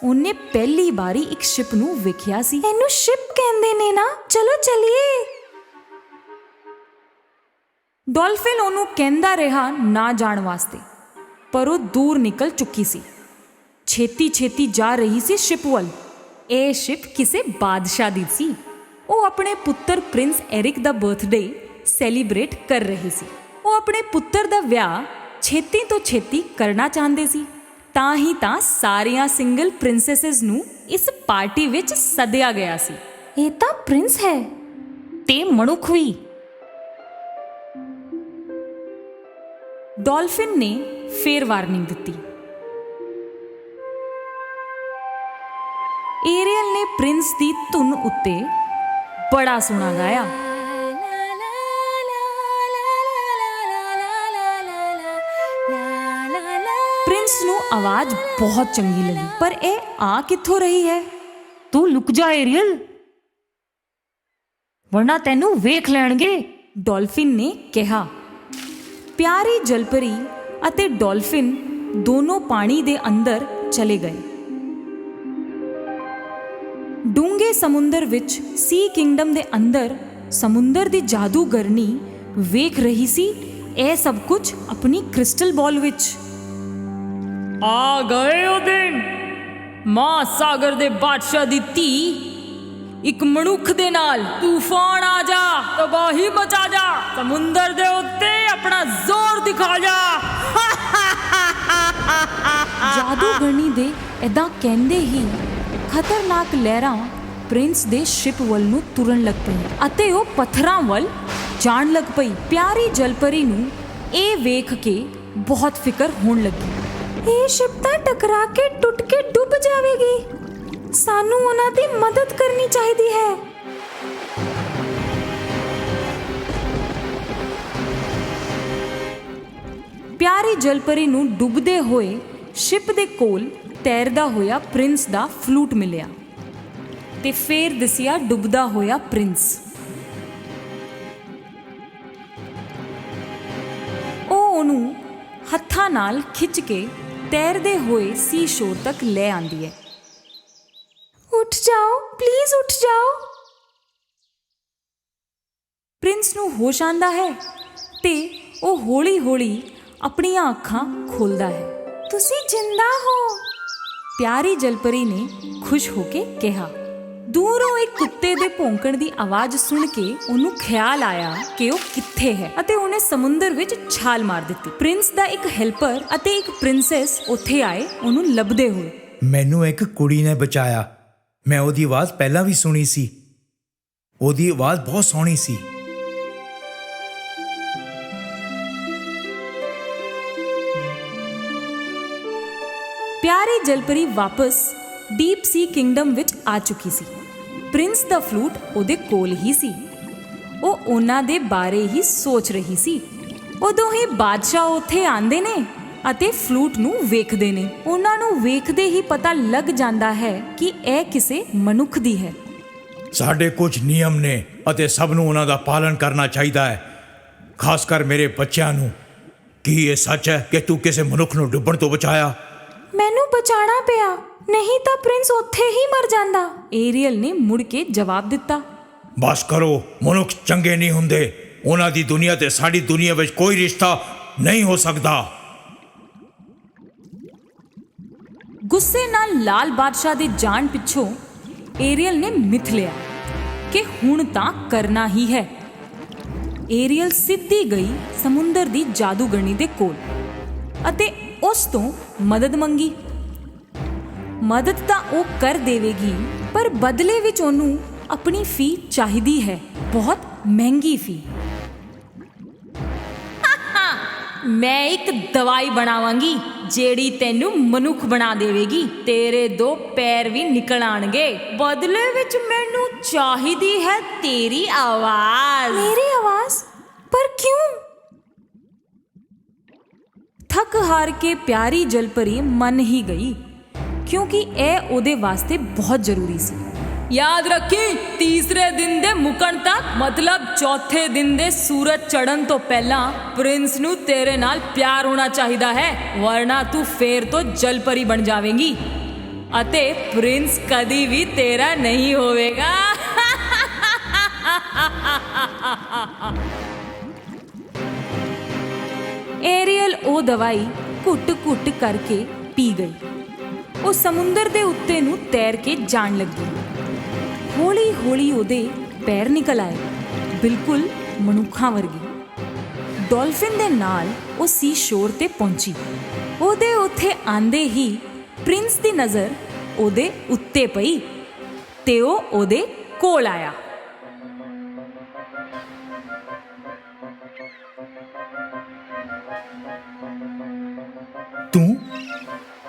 ਉਹਨੇ ਪਹਿਲੀ ਵਾਰੀ ਇੱਕ ਸ਼ਿਪ ਨੂੰ ਵੇਖਿਆ ਸੀ। ਇਹਨੂੰ ਸ਼ਿਪ ਕਹਿੰਦੇ ਨੇ ਨਾ, ਚਲੋ ਚਲੀਏ। ਡਾਲਫਿਨ ਉਹਨੂੰ ਕਹਿੰਦਾ ਰਿਹਾ ਨਾ ਜਾਣ ਵਾਸਤੇ, ਪਰ ਉਹ ਦੂਰ ਨਿਕਲ ਚੁੱਕੀ ਸੀ। ਛੇਤੀ ਛੇਤੀ ਜਾ ਰਹੀ ਸੀ ਸ਼ਿਪ ਵੱਲ। ਇਹ ਸ਼ਿਪ ਕਿਸੇ ਬਾਦਸ਼ਾਹ ਦੀ ਸੀ। ਉਹ ਆਪਣੇ ਪੁੱਤਰ ਪ੍ਰਿੰਸ ਐਰਿਕ ਦਾ ਬਰਥਡੇ ਸੈਲੀਬ੍ਰੇਟ ਕਰ ਰਹੀ ਸੀ। ਉਹ ਆਪਣੇ ਪੁੱਤਰ ਦਾ ਵਿਆਹ ਛੇਤੀ ਤੋਂ ਛੇਤੀ ਕਰਨਾ ਚਾਹੁੰਦੇ ਸੀ। ਤਾਂ ਹੀ ਤਾਂ ਸਾਰੀਆਂ ਸਿੰਗਲ ਪ੍ਰਿੰਸੈਸਸ ਨੂੰ ਇਸ ਪਾਰਟੀ ਵਿੱਚ ਸੱਦਿਆ ਗਿਆ ਸੀ। ਇਹ ਤਾਂ ਪ੍ਰਿੰਸ ਹੈ ਤੇ ਮਨੁੱਖ ਵੀ। ਡਾਲਫਿਨ ਨੇ ਫੇਰ ਵਾਰਨਿੰਗ ਦਿੱਤੀ। ਏਰੀਅਲ ਨੇ ਪ੍ਰਿੰਸ ਦੀ ਧੁਨ ਉੱਤੇ ਬੜਾ ਸੋਹਣਾ ਗਾਇਆ। ਪ੍ਰਿੰਸ ਨੂੰ ਆਵਾਜ਼ ਬਹੁਤ ਚੰਗੀ ਲੱਗੀ, ਪਰ ਇਹ ਆ ਕਿੱਥੋਂ ਰਹੀ ਹੈ? ਤੂੰ ਲੁਕ ਜਾ ਏਰੀਅਲ, ਵਰਨਾ ਤੈਨੂੰ ਵੇਖ ਲੈਣਗੇ, ਡਾਲਫਿਨ ਨੇ ਕਿਹਾ। ਪਿਆਰੀ ਜਲਪਰੀ ਅਤੇ ਡਾਲਫਿਨ ਦੋਨੋਂ ਪਾਣੀ ਦੇ ਅੰਦਰ ਚਲੇ ਗਏ। ਡੂੰਘੇ ਸਮੁੰਦਰ ਵਿੱਚ ਸੀ ਕਿੰਗਡਮ ਦੇ ਅੰਦਰ ਸਮੁੰਦਰ ਦੀ ਜਾਦੂਗਰਨੀ ਵੇਖ ਰਹੀ ਸੀ ਇਹ ਸਭ ਕੁਝ ਆਪਣੀ ਕ੍ਰਿਸਟਲ ਬਾਲ ਵਿੱਚ। ਆ ਗਏ ਉਹ ਦਿਨ। ਮਾਂ ਸਾਗਰ ਦੇ ਬਾਦਸ਼ਾਹ ਦੀ ਧੀ, ਇੱਕ ਮਨੁੱਖ ਦੇ ਨਾਲ ਤੂਫਾਨ ਆ ਜਾ, ਤਬਾਹੀ ਮਚਾ ਜਾ, ਸਮੁੰਦਰ ਦੇ ਉੱਤੇ ਆਪਣਾ ਜ਼ੋਰ ਦਿਖਾ ਜਾ। ਜਾਦੂਗਰਨੀ ਦੇ ਏਦਾਂ ਕਹਿੰਦੇ ਹੀ ਖਤਰਨਾਕ ਲਹਿਰਾਂ ਪ੍ਰਿੰਸ ਦੇ ਸ਼ਿਪ ਵੱਲ ਨੂੰ ਤੁਰਨ ਲੱਗ ਪਈਆਂ ਅਤੇ ਉਹ ਪੱਥਰਾਂ ਵੱਲ ਜਾਣ ਲੱਗ ਪਈ। ਪਿਆਰੀ ਜਲਪਰੀ ਨੂੰ ਇਹ ਵੇਖ ਕੇ ਬਹੁਤ ਫਿਕਰ ਹੋਣ ਲੱਗੀ। ਇਹ ਸ਼ਿਪ ਤਾਂ ਟਕਰਾ ਕੇ ਟੁੱਟ ਕੇ ਡੁੱਬ ਜਾਵੇਗੀ। ਸਾਨੂੰ ਉਹਨਾਂ ਦੀ ਮਦਦ ਕਰਨੀ ਚਾਹੀਦੀ ਹੈ। ਪਿਆਰੀ ਜਲਪਰੀ ਨੂੰ ਡੁੱਬਦੇ ਹੋਏ ਸ਼ਿਪ ਦੇ ਕੋਲ ਤੈਰਦਾ ਹੋਇਆ ਪ੍ਰਿੰਸ ਦਾ ਫਲੂਟ ਮਿਲਿਆ ਤੇ ਫੇਰ ਦਿਸਿਆ ਡੁੱਬਦਾ ਹੋਇਆ ਪ੍ਰਿੰਸ। ਉਹ ਉਹਨੂੰ ਹੱਥਾਂ ਨਾਲ ਖਿੱਚ ਕੇ ਤੈਰਦੇ ਹੋਏ ਸੀ ਸ਼ੋਰ ਤੱਕ ਲੈ ਆਂਦੀ ਹੈ। ਉੱਠ ਜਾਓ, ਪਲੀਜ਼ ਉੱਠ ਜਾਓ। ਪ੍ਰਿੰਸ ਨੂੰ ਹੋਸ਼ ਆਂਦਾ ਹੈ ਤੇ ਉਹ ਹੌਲੀ-ਹੌਲੀ ਆਪਣੀਆਂ ਅੱਖਾਂ ਖੋਲਦਾ ਹੈ। ਤੁਸੀਂ ਜਿੰਦਾ ਹੋ। ਪਿਆਰੀ ਜਲਪਰੀ ਨੇ ਖੁਸ਼ ਹੋ ਕੇ ਕਿਹਾ। ਦੂਰੋਂ ਇੱਕ ਕੁੱਤੇ ਦੇ ਭੌਂਕਣ ਦੀ ਆਵਾਜ਼ ਸੁਣ ਕੇ ਉਹਨੂੰ ਖਿਆਲ ਆਇਆ ਕਿ ਉਹ ਕਿੱਥੇ ਹੈ ਅਤੇ ਉਹਨੇ ਸਮੁੰਦਰ ਵਿੱਚ ਛਾਲ ਮਾਰ ਦਿੱਤੀ। ਪ੍ਰਿੰਸ ਦਾ ਇੱਕ ਹੈਲਪਰ ਅਤੇ ਇੱਕ ਪ੍ਰਿੰਸੈਸ ਉੱਥੇ ਆਏ ਉਹਨੂੰ ਲੱਭਦੇ ਹੋਏ। ਮੈਨੂੰ ਇੱਕ ਕੁੜੀ ਨੇ ਬਚਾਇਆ। ਮੈਂ ਉਹਦੀ ਆਵਾਜ਼ ਪਹਿਲਾਂ ਵੀ ਸੁਣੀ ਸੀ। ਉਹਦੀ ਆਵਾਜ਼ ਬਹੁਤ ਸੋਹਣੀ ਸੀ। ਪਿਆਰੀ ਜਲਪਰੀ ਵਾਪਸ ਡੀਪ ਸੀ ਕਿੰਗਡਮ ਵਿੱਚ ਆ ਚੁੱਕੀ ਸੀ। ਪ੍ਰਿੰਸ ਦਾ ਫਲੂਟ ਉਹਦੇ ਕੋਲ ਹੀ ਸੀ। ਉਹ ਉਹਨਾਂ ਦੇ ਬਾਰੇ ਹੀ ਸੋਚ ਰਹੀ ਸੀ। ਉਦੋਂ ਹੀ ਬਾਦਸ਼ਾਹ ਉੱਥੇ ਆਂਦੇ ਨੇ ਅਤੇ ਫਲੂਟ ਨੂੰ ਵੇਖਦੇ ਨੇ। ਉਹਨਾਂ ਨੂੰ ਵੇਖਦੇ ਹੀ ਪਤਾ ਲੱਗ ਜਾਂਦਾ ਹੈ ਕਿ ਇਹ ਕਿਸੇ ਮਨੁੱਖ ਦੀ ਹੈ। ਸਾਡੇ ਕੁਝ ਨਿਯਮ ਨੇ ਅਤੇ ਸਭ ਨੂੰ ਉਹਨਾਂ ਦਾ ਪਾਲਣ ਕਰਨਾ ਚਾਹੀਦਾ ਹੈ, ਖਾਸ ਕਰ ਮੇਰੇ ਬੱਚਿਆਂ ਨੂੰ। ਕੀ ਇਹ ਸੱਚ ਹੈ ਕਿ ਤੂੰ ਕਿਸੇ ਮਨੁੱਖ ਨੂੰ ਡੁੱਬਣ ਤੋਂ ਬਚਾਇਆ? ਮੈਨੂੰ ਬਚਾਣਾ ਪਿਆ, ਨਹੀਂ ਤਾਂ ਪ੍ਰਿੰਸ ਉੱਥੇ ਹੀ ਮਰ ਜਾਂਦਾ, ਏਰੀਅਲ ਨੇ ਮੁੜ ਕੇ ਜਵਾਬ ਦਿੱਤਾ। ਬਸ ਕਰੋ, ਮਨੁੱਖ ਚੰਗੇ ਨਹੀਂ ਹੁੰਦੇ। ਉਹਨਾਂ ਦੀ ਦੁਨੀਆ ਤੇ ਸਾਡੀ ਦੁਨੀਆ ਵਿੱਚ ਕੋਈ ਰਿਸ਼ਤਾ ਨਹੀਂ ਹੋ ਸਕਦਾ। ਗੁੱਸੇ ਨਾਲ ਲਾਲ ਬਾਦਸ਼ਾਹ ਦੇ ਜਾਣ ਪਿੱਛੋਂ ਏਰੀਅਲ ਨੇ ਮਿਥ ਲਿਆ ਕਿ ਹੁਣ ਤਾਂ ਕਰਨਾ ਹੀ ਹੈ। ਏਰੀਅਲ ਸਿੱਧੀ ਗਈ ਸਮੁੰਦਰ ਦੀ ਜਾਦੂਗਰਨੀ ਦੇ ਕੋਲ ਅਤੇ ਉਸ ਤੋਂ ਮਦਦ ਮੰਗੀ। ਮਦਦ ਤਾਂ ਉਹ ਕਰ ਦੇਵੇਗੀ, ਪਰ ਬਦਲੇ ਵਿੱਚ ਉਹਨੂੰ ਆਪਣੀ ਫੀ ਚਾਹੀਦੀ ਹੈ, ਬਹੁਤ ਮਹਿੰਗੀ ਫੀ। ਮੈਂ ਇੱਕ ਦਵਾਈ ਬਣਾਵਾਂਗੀ ਜਿਹੜੀ ਤੈਨੂੰ ਮਨੁੱਖ ਬਣਾ ਦੇਵੇਗੀ, ਤੇਰੇ 2 ਪੈਰ ਵੀ ਨਿਕਲ ਆਣਗੇ। ਬਦਲੇ ਵਿੱਚ ਮੈਨੂੰ ਚਾਹੀਦੀ ਹੈ ਤੇਰੀ ਆਵਾਜ਼। ਮੇਰੀ ਆਵਾਜ਼? ਪਰ ਕਿਉਂ? ਥੱਕ ਹਾਰ ਕੇ ਪਿਆਰੀ ਜਲਪਰੀ ਮੰਨ ਹੀ ਗਈ, ਕਿਉਂਕਿ ਇਹ ਉਹਦੇ ਵਾਸਤੇ ਬਹੁਤ ਜ਼ਰੂਰੀ ਸੀ। ਯਾਦ ਰੱਖੀ, ਤੀਸਰੇ ਦਿਨ ਦੇ ਮੁੱਕਣ ਤੱਕ, ਮਤਲਬ ਚੌਥੇ ਦਿਨ ਦੇ ਸੂਰਜ ਚੜ੍ਹਨ ਤੋਂ ਪਹਿਲਾਂ ਪ੍ਰਿੰਸ ਨੂੰ ਤੇਰੇ ਨਾਲ ਪਿਆਰ ਹੋਣਾ ਚਾਹੀਦਾ ਹੈ, ਵਰਨਾ ਤੂੰ ਫੇਰ ਤੋਂ ਜਲਪਰੀ ਬਣ ਜਾਵੇਂਗੀ ਅਤੇ ਪ੍ਰਿੰਸ ਕਦੀ ਵੀ ਤੇਰਾ ਨਹੀਂ ਹੋਵੇਗਾ। ਏਰੀਅਲ ਉਹ ਦਵਾਈ ਘੁੱਟ-ਘੁੱਟ ਕਰਕੇ ਪੀ ਗਈ। ਉਹ ਸਮੁੰਦਰ ਦੇ ਉੱਤੇ ਨੂੰ ਤੈਰ ਕੇ ਜਾਣ ਲੱਗੀ। ਹੌਲੀ-ਹੌਲੀ ਉਹਦੇ ਪੈਰ ਨਿਕਲ ਆਏ, ਬਿਲਕੁਲ ਮਨੁੱਖਾਂ ਵਰਗੇ। ਡੌਲਫਿਨ ਦੇ ਨਾਲ ਉਹ ਸੀ ਸ਼ੋਰ ਤੇ ਪਹੁੰਚੀ। ਉਹਦੇ ਉੱਥੇ ਆਂਦੇ ਹੀ ਪ੍ਰਿੰਸ ਦੀ ਨਜ਼ਰ ਉਹਦੇ ਉੱਤੇ ਪਈ ਤੇ ਉਹ ਉਹਦੇ ਕੋਲ ਆਇਆ। ਤੂੰ,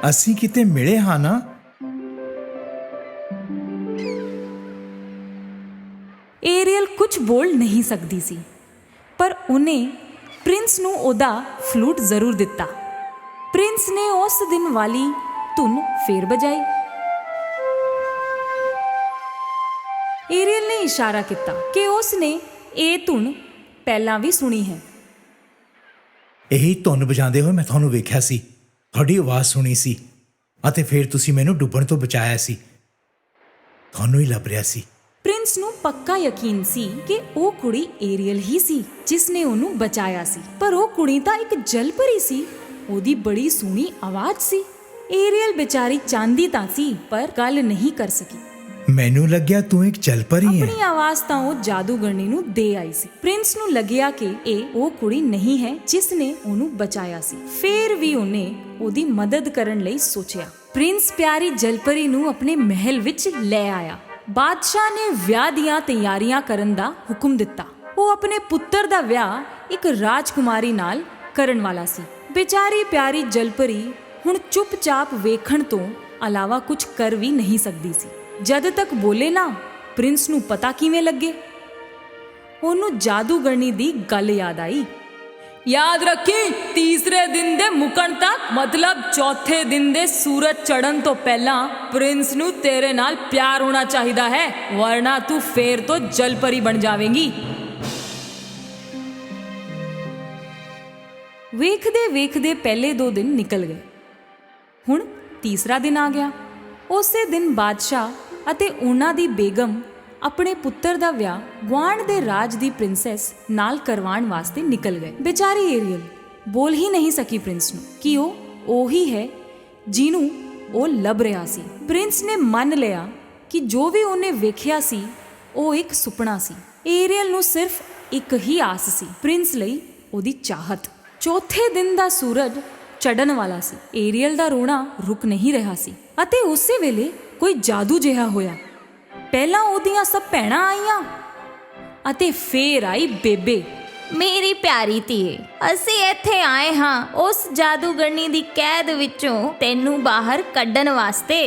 ਅਸੀਂ ਕਿਤੇ ਮਿਲੇ ਹਾਂ ਨਾ? ਏਰੀਅਲ ਕੁਝ ਬੋਲ ਨਹੀਂ ਸਕਦੀ ਸੀ, ਪਰ ਉਹਨੇ ਪ੍ਰਿੰਸ ਨੂੰ ਉਹਦਾ ਫਲੂਟ ਜ਼ਰੂਰ ਦਿੱਤਾ। ਪ੍ਰਿੰਸ ਨੇ ਉਸ ਦਿਨ ਵਾਲੀ ਧੁਨ ਫੇਰ ਬਜਾਈ। ਏਰੀਅਲ ਨੇ ਇਸ਼ਾਰਾ ਕੀਤਾ ਕਿ ਉਸ ਨੇ ਇਹ ਧੁਨ ਪਹਿਲਾਂ ਵੀ ਸੁਣੀ ਹੈ। ਇਹੀ ਧੁਨ ਵਜਾਉਂਦੇ ਹੋਏ ਮੈਂ ਤੁਹਾਨੂੰ ਵੇਖਿਆ ਸੀ, ਤੁਹਾਡੀ ਆਵਾਜ਼ ਸੁਣੀ ਸੀ ਅਤੇ ਫਿਰ ਤੁਸੀਂ ਮੈਨੂੰ ਡੁੱਬਣ ਤੋਂ ਬਚਾਇਆ ਸੀ। ਤੁਹਾਨੂੰ ਹੀ ਲੱਭ ਰਿਹਾ ਸੀ। ਪ੍ਰਿੰਸ ਨੂੰ ਪੱਕਾ ਯਕੀਨ ਸੀ ਕਿ ਉਹ ਕੁੜੀ ਏਰੀਅਲ ਹੀ ਸੀ ਜਿਸ ਨੇ ਉਹਨੂੰ ਬਚਾਇਆ ਸੀ, ਪਰ ਉਹ ਕੁੜੀ ਤਾਂ ਇੱਕ ਜਲਪਰੀ ਸੀ। ਉਹਦੀ ਬੜੀ ਸੋਹਣੀ ਆਵਾਜ਼ ਸੀ। ਏਰੀਅਲ ਵਿਚਾਰੀ ਚਾਹੁੰਦੀ ਤਾਂ ਸੀ, ਪਰ ਗੱਲ ਨਹੀਂ ਕਰ ਸਕੀ। ਮੈਨੂੰ ਲੱਗਿਆ ਤੂੰ ਇੱਕ ਜਲਪਰੀ ਹੈ। ਆਪਣੀ ਆਵਾਜ਼ ਤਾਂ ਉਹ ਜਾਦੂਗਰਨੀ ਨੂੰ ਦੇ ਆਈ ਸੀ। ਪ੍ਰਿੰਸ ਨੂੰ ਲੱਗਿਆ ਕਿ ਇਹ ਉਹ ਕੁੜੀ ਨਹੀਂ ਹੈ ਜਿਸ ਨੇ ਉਹਨੂੰ ਬਚਾਇਆ ਸੀ। ਫੇਰ ਵੀ ਉਹਨੇ ਉਹਦੀ ਮਦਦ ਕਰਨ ਲਈ ਸੋਚਿਆ। ਪ੍ਰਿੰਸ ਪਿਆਰੀ ਜਲਪਰੀ ਨੂੰ ਆਪਣੇ ਮਹਿਲ ਵਿੱਚ ਲੈ ਆਇਆ। ਬਾਦਸ਼ਾਹ ਨੇ ਵਿਆਹ ਦੀਆਂ ਤਿਆਰੀਆਂ ਕਰਨ ਦਾ ਹੁਕਮ ਦਿੱਤਾ। ਉਹ ਆਪਣੇ ਪੁੱਤਰ ਦਾ ਵਿਆਹ ਇੱਕ ਰਾਜਕੁਮਾਰੀ ਨਾਲ ਕਰਨ ਵਾਲਾ ਸੀ। ਵਿਚਾਰੀ ਪਿਆਰੀ ਜਲਪਰੀ ਹੁਣ ਚੁੱਪਚਾਪ ਵੇਖਣ ਤੋਂ ਇਲਾਵਾ ਕੁਝ ਕਰ ਵੀ ਨਹੀਂ ਸਕਦੀ ਸੀ। ਜਦ ਤੱਕ ਬੋਲੇ ਨਾ, ਪ੍ਰਿੰਸ ਨੂੰ ਪਤਾ ਕਿਵੇਂ ਲੱਗੇ? ਉਹਨੂੰ ਜਾਦੂਗਰਨੀ ਦੀ ਗੱਲ ਯਾਦ ਆਈ। ਯਾਦ ਰੱਖੀ, ਤੀਸਰੇ ਦਿਨ ਦੇ ਮੁੱਕਣ ਤੱਕ, ਮਤਲਬ ਚੌਥੇ ਦਿਨ ਦੇ ਸੂਰਜ ਚੜ੍ਹਨ ਤੋਂ ਪਹਿਲਾਂ ਪ੍ਰਿੰਸ ਨੂੰ ਤੇਰੇ ਨਾਲ ਪਿਆਰ ਹੋਣਾ ਚਾਹੀਦਾ ਹੈ, ਵਰਨਾ ਤੂੰ ਫੇਰ ਤੋਂ ਜਲਪਰੀ ਬਣ ਜਾਵੇਂਗੀ। ਵੇਖਦੇ ਵੇਖਦੇ ਪਹਿਲੇ 2 ਦਿਨ ਨਿਕਲ ਗਏ। ਹੁਣ ਤੀਸਰਾ ਦਿਨ ਆ ਗਿਆ। ਉਸੇ ਦਿਨ ਬਾਦਸ਼ਾਹ ਅਤੇ ਉਹਨਾਂ ਦੀ ਬੇਗਮ ਆਪਣੇ ਪੁੱਤਰ ਦਾ ਵਿਆਹ ਗੁਆਂਢ ਦੇ ਰਾਜ ਦੀ ਪ੍ਰਿੰਸੈਸ ਨਾਲ ਕਰਵਾਉਣ ਵਾਸਤੇ ਨਿਕਲ ਗਏ। ਵਿਚਾਰੀ ਏਰੀਅਲ ਬੋਲ ਹੀ ਨਹੀਂ ਸਕੀ ਪ੍ਰਿੰਸ ਨੂੰ ਕਿ ਉਹ ਉਹੀ ਹੈ ਜਿਹਨੂੰ ਉਹ ਲੱਭ ਰਿਹਾ ਸੀ। ਪ੍ਰਿੰਸ ਨੇ ਮੰਨ ਲਿਆ ਕਿ ਜੋ ਵੀ ਉਹਨੇ ਵੇਖਿਆ ਸੀ ਉਹ ਇੱਕ ਸੁਪਨਾ ਸੀ। ਏਰੀਅਲ ਨੂੰ ਸਿਰਫ ਇੱਕ ਹੀ ਆਸ ਸੀ, ਪ੍ਰਿੰਸ ਲਈ ਉਹਦੀ ਚਾਹਤ। ਚੌਥੇ ਦਿਨ ਦਾ ਸੂਰਜ ਚੜ੍ਹਨ ਵਾਲਾ ਸੀ। ਏਰੀਅਲ ਦਾ ਰੋਣਾ ਰੁਕ ਨਹੀਂ ਰਿਹਾ ਸੀ ਅਤੇ ਉਸੇ ਵੇਲੇ ਕੋਈ ਜਾਦੂ ਜਿਹਾ ਹੋਇਆ। ਪਹਿਲਾਂ ਉਹਦੀਆਂ ਸਭ ਭੈਣਾਂ ਆਈਆਂ ਅਤੇ ਫੇਰ ਆਈ ਬੇਬੇ। ਮੇਰੀ ਪਿਆਰੀ ਧੀਏ, ਅਸੀਂ ਇੱਥੇ ਆਏ ਹਾਂ ਉਸ ਜਾਦੂਗਰਨੀ ਦੀ ਕੈਦ ਵਿੱਚੋਂ ਤੈਨੂੰ ਬਾਹਰ ਕੱਢਣ ਵਾਸਤੇ।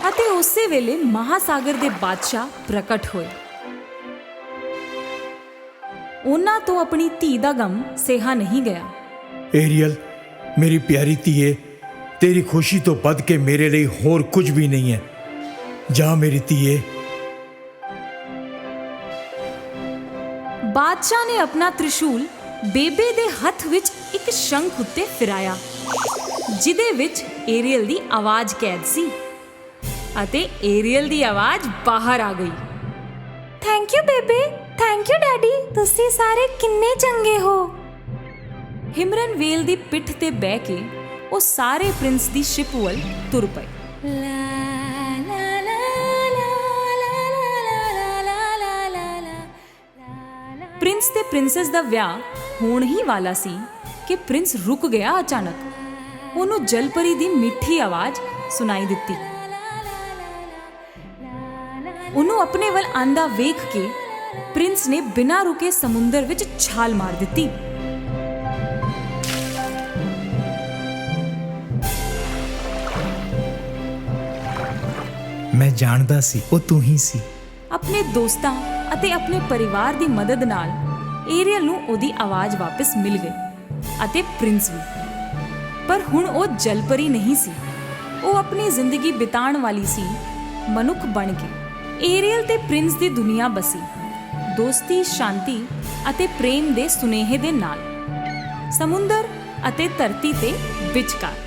ਅਤੇ ਉਸੇ ਵੇਲੇ ਮਹਾਸਾਗਰ ਦੇ ਬਾਦਸ਼ਾਹ ਪ੍ਰਗਟ ਹੋਏ। ਉਹਨਾਂ ਤੋਂ ਆਪਣੀ ਧੀ ਦਾ ਗਮ ਸਹਿਆ ਨਹੀਂ ਗਿਆ। ਏਰੀਅਲ, ਮੇਰੀ ਪਿਆਰੀ ਧੀਏ, ਤੇਰੀ ਖੁਸ਼ੀ ਤੋਂ ਵੱਧ ਕੇ ਮੇਰੇ ਲਈ ਹੋਰ ਕੁਝ ਵੀ ਨਹੀਂ ਹੈ। ਜਾ ਮੇਰੀ ਧੀਏ। ਬਾਦਸ਼ਾਹ ਨੇ ਆਪਣਾ ਤ੍ਰਿਸ਼ੂਲ ਬੇਬੇ ਦੇ ਹੱਥ ਵਿੱਚ ਇੱਕ ਸ਼ੰਖ ਉੱਤੇ ਫਿਰਾਇਆ, ਜਿਹਦੇ ਵਿੱਚ ਏਰੀਅਲ ਦੀ ਆਵਾਜ਼ ਕੈਦ ਸੀ, ਅਤੇ ਏਰੀਅਲ ਦੀ ਆਵਾਜ਼ ਬਾਹਰ ਆ ਗਈ। ਥੈਂਕ ਯੂ ਬੇਬੇ, ਥੈਂਕ ਯੂ ਡੈਡੀ, ਤੁਸੀਂ ਸਾਰੇ ਕਿੰਨੇ ਚੰਗੇ ਹੋ। ਹਿਮਰਨ ਵੇਲ ਦੀ ਪਿੱਠ ਤੇ ਬਹਿ ਕੇ ਉਹ ਸਾਰੇ ਪ੍ਰਿੰਸ ਦੀ ਸ਼ਿਪ ਵੱਲ ਤੁਰ ਪਏ। ਪ੍ਰਿੰਸ ਤੇ ਪ੍ਰਿੰਸੈਸ ਦਾ ਵਿਆਹ ਹੋਣ ਹੀ ਵਾਲਾ ਸੀ ਕਿ ਪ੍ਰਿੰਸ ਰੁਕ ਗਿਆ ਅਚਾਨਕ। ਉਹਨੂੰ ਜਲਪਰੀ ਦੀ ਮਿੱਠੀ ਆਵਾਜ਼ ਸੁਣਾਈ ਦਿੱਤੀ। ਉਹਨੂੰ ਆਪਣੇ ਵੱਲ ਆਂਦਾ ਵੇਖ ਕੇ ਪ੍ਰਿੰਸ ਨੇ ਬਿਨਾਂ ਰੁਕੇ ਸਮੁੰਦਰ ਵਿੱਚ ਛਾਲ ਮਾਰ ਦਿੱਤੀ। ਮੈਂ ਜਾਣਦਾ ਸੀ ਉਹ ਤੂੰ ਹੀ ਸੀ। ਆਪਣੇ ਦੋਸਤਾਂ ਅਤੇ ਆਪਣੇ ਪਰਿਵਾਰ ਦੀ ਮਦਦ ਨਾਲ ਏਰੀਅਲ ਨੂੰ ਉਹਦੀ ਆਵਾਜ਼ ਵਾਪਸ ਮਿਲ ਗਈ ਅਤੇ ਪ੍ਰਿੰਸ ਵੀ। ਪਰ ਹੁਣ ਉਹ ਜਲਪਰੀ ਨਹੀਂ ਸੀ, ਉਹ ਆਪਣੀ ਜ਼ਿੰਦਗੀ ਬਿਤਾਉਣ ਵਾਲੀ ਸੀ ਮਨੁੱਖ ਬਣ ਕੇ। ਏਰੀਅਲ ਤੇ ਪ੍ਰਿੰਸ ਦੀ ਦੁਨੀਆ ਬਸੀ, ਦੋਸਤੀ, ਸ਼ਾਂਤੀ ਅਤੇ ਪ੍ਰੇਮ ਦੇ ਸੁਨੇਹੇ ਦੇ ਨਾਲ, ਸਮੁੰਦਰ ਅਤੇ ਧਰਤੀ ਤੇ ਵਿਚਕਾਰ।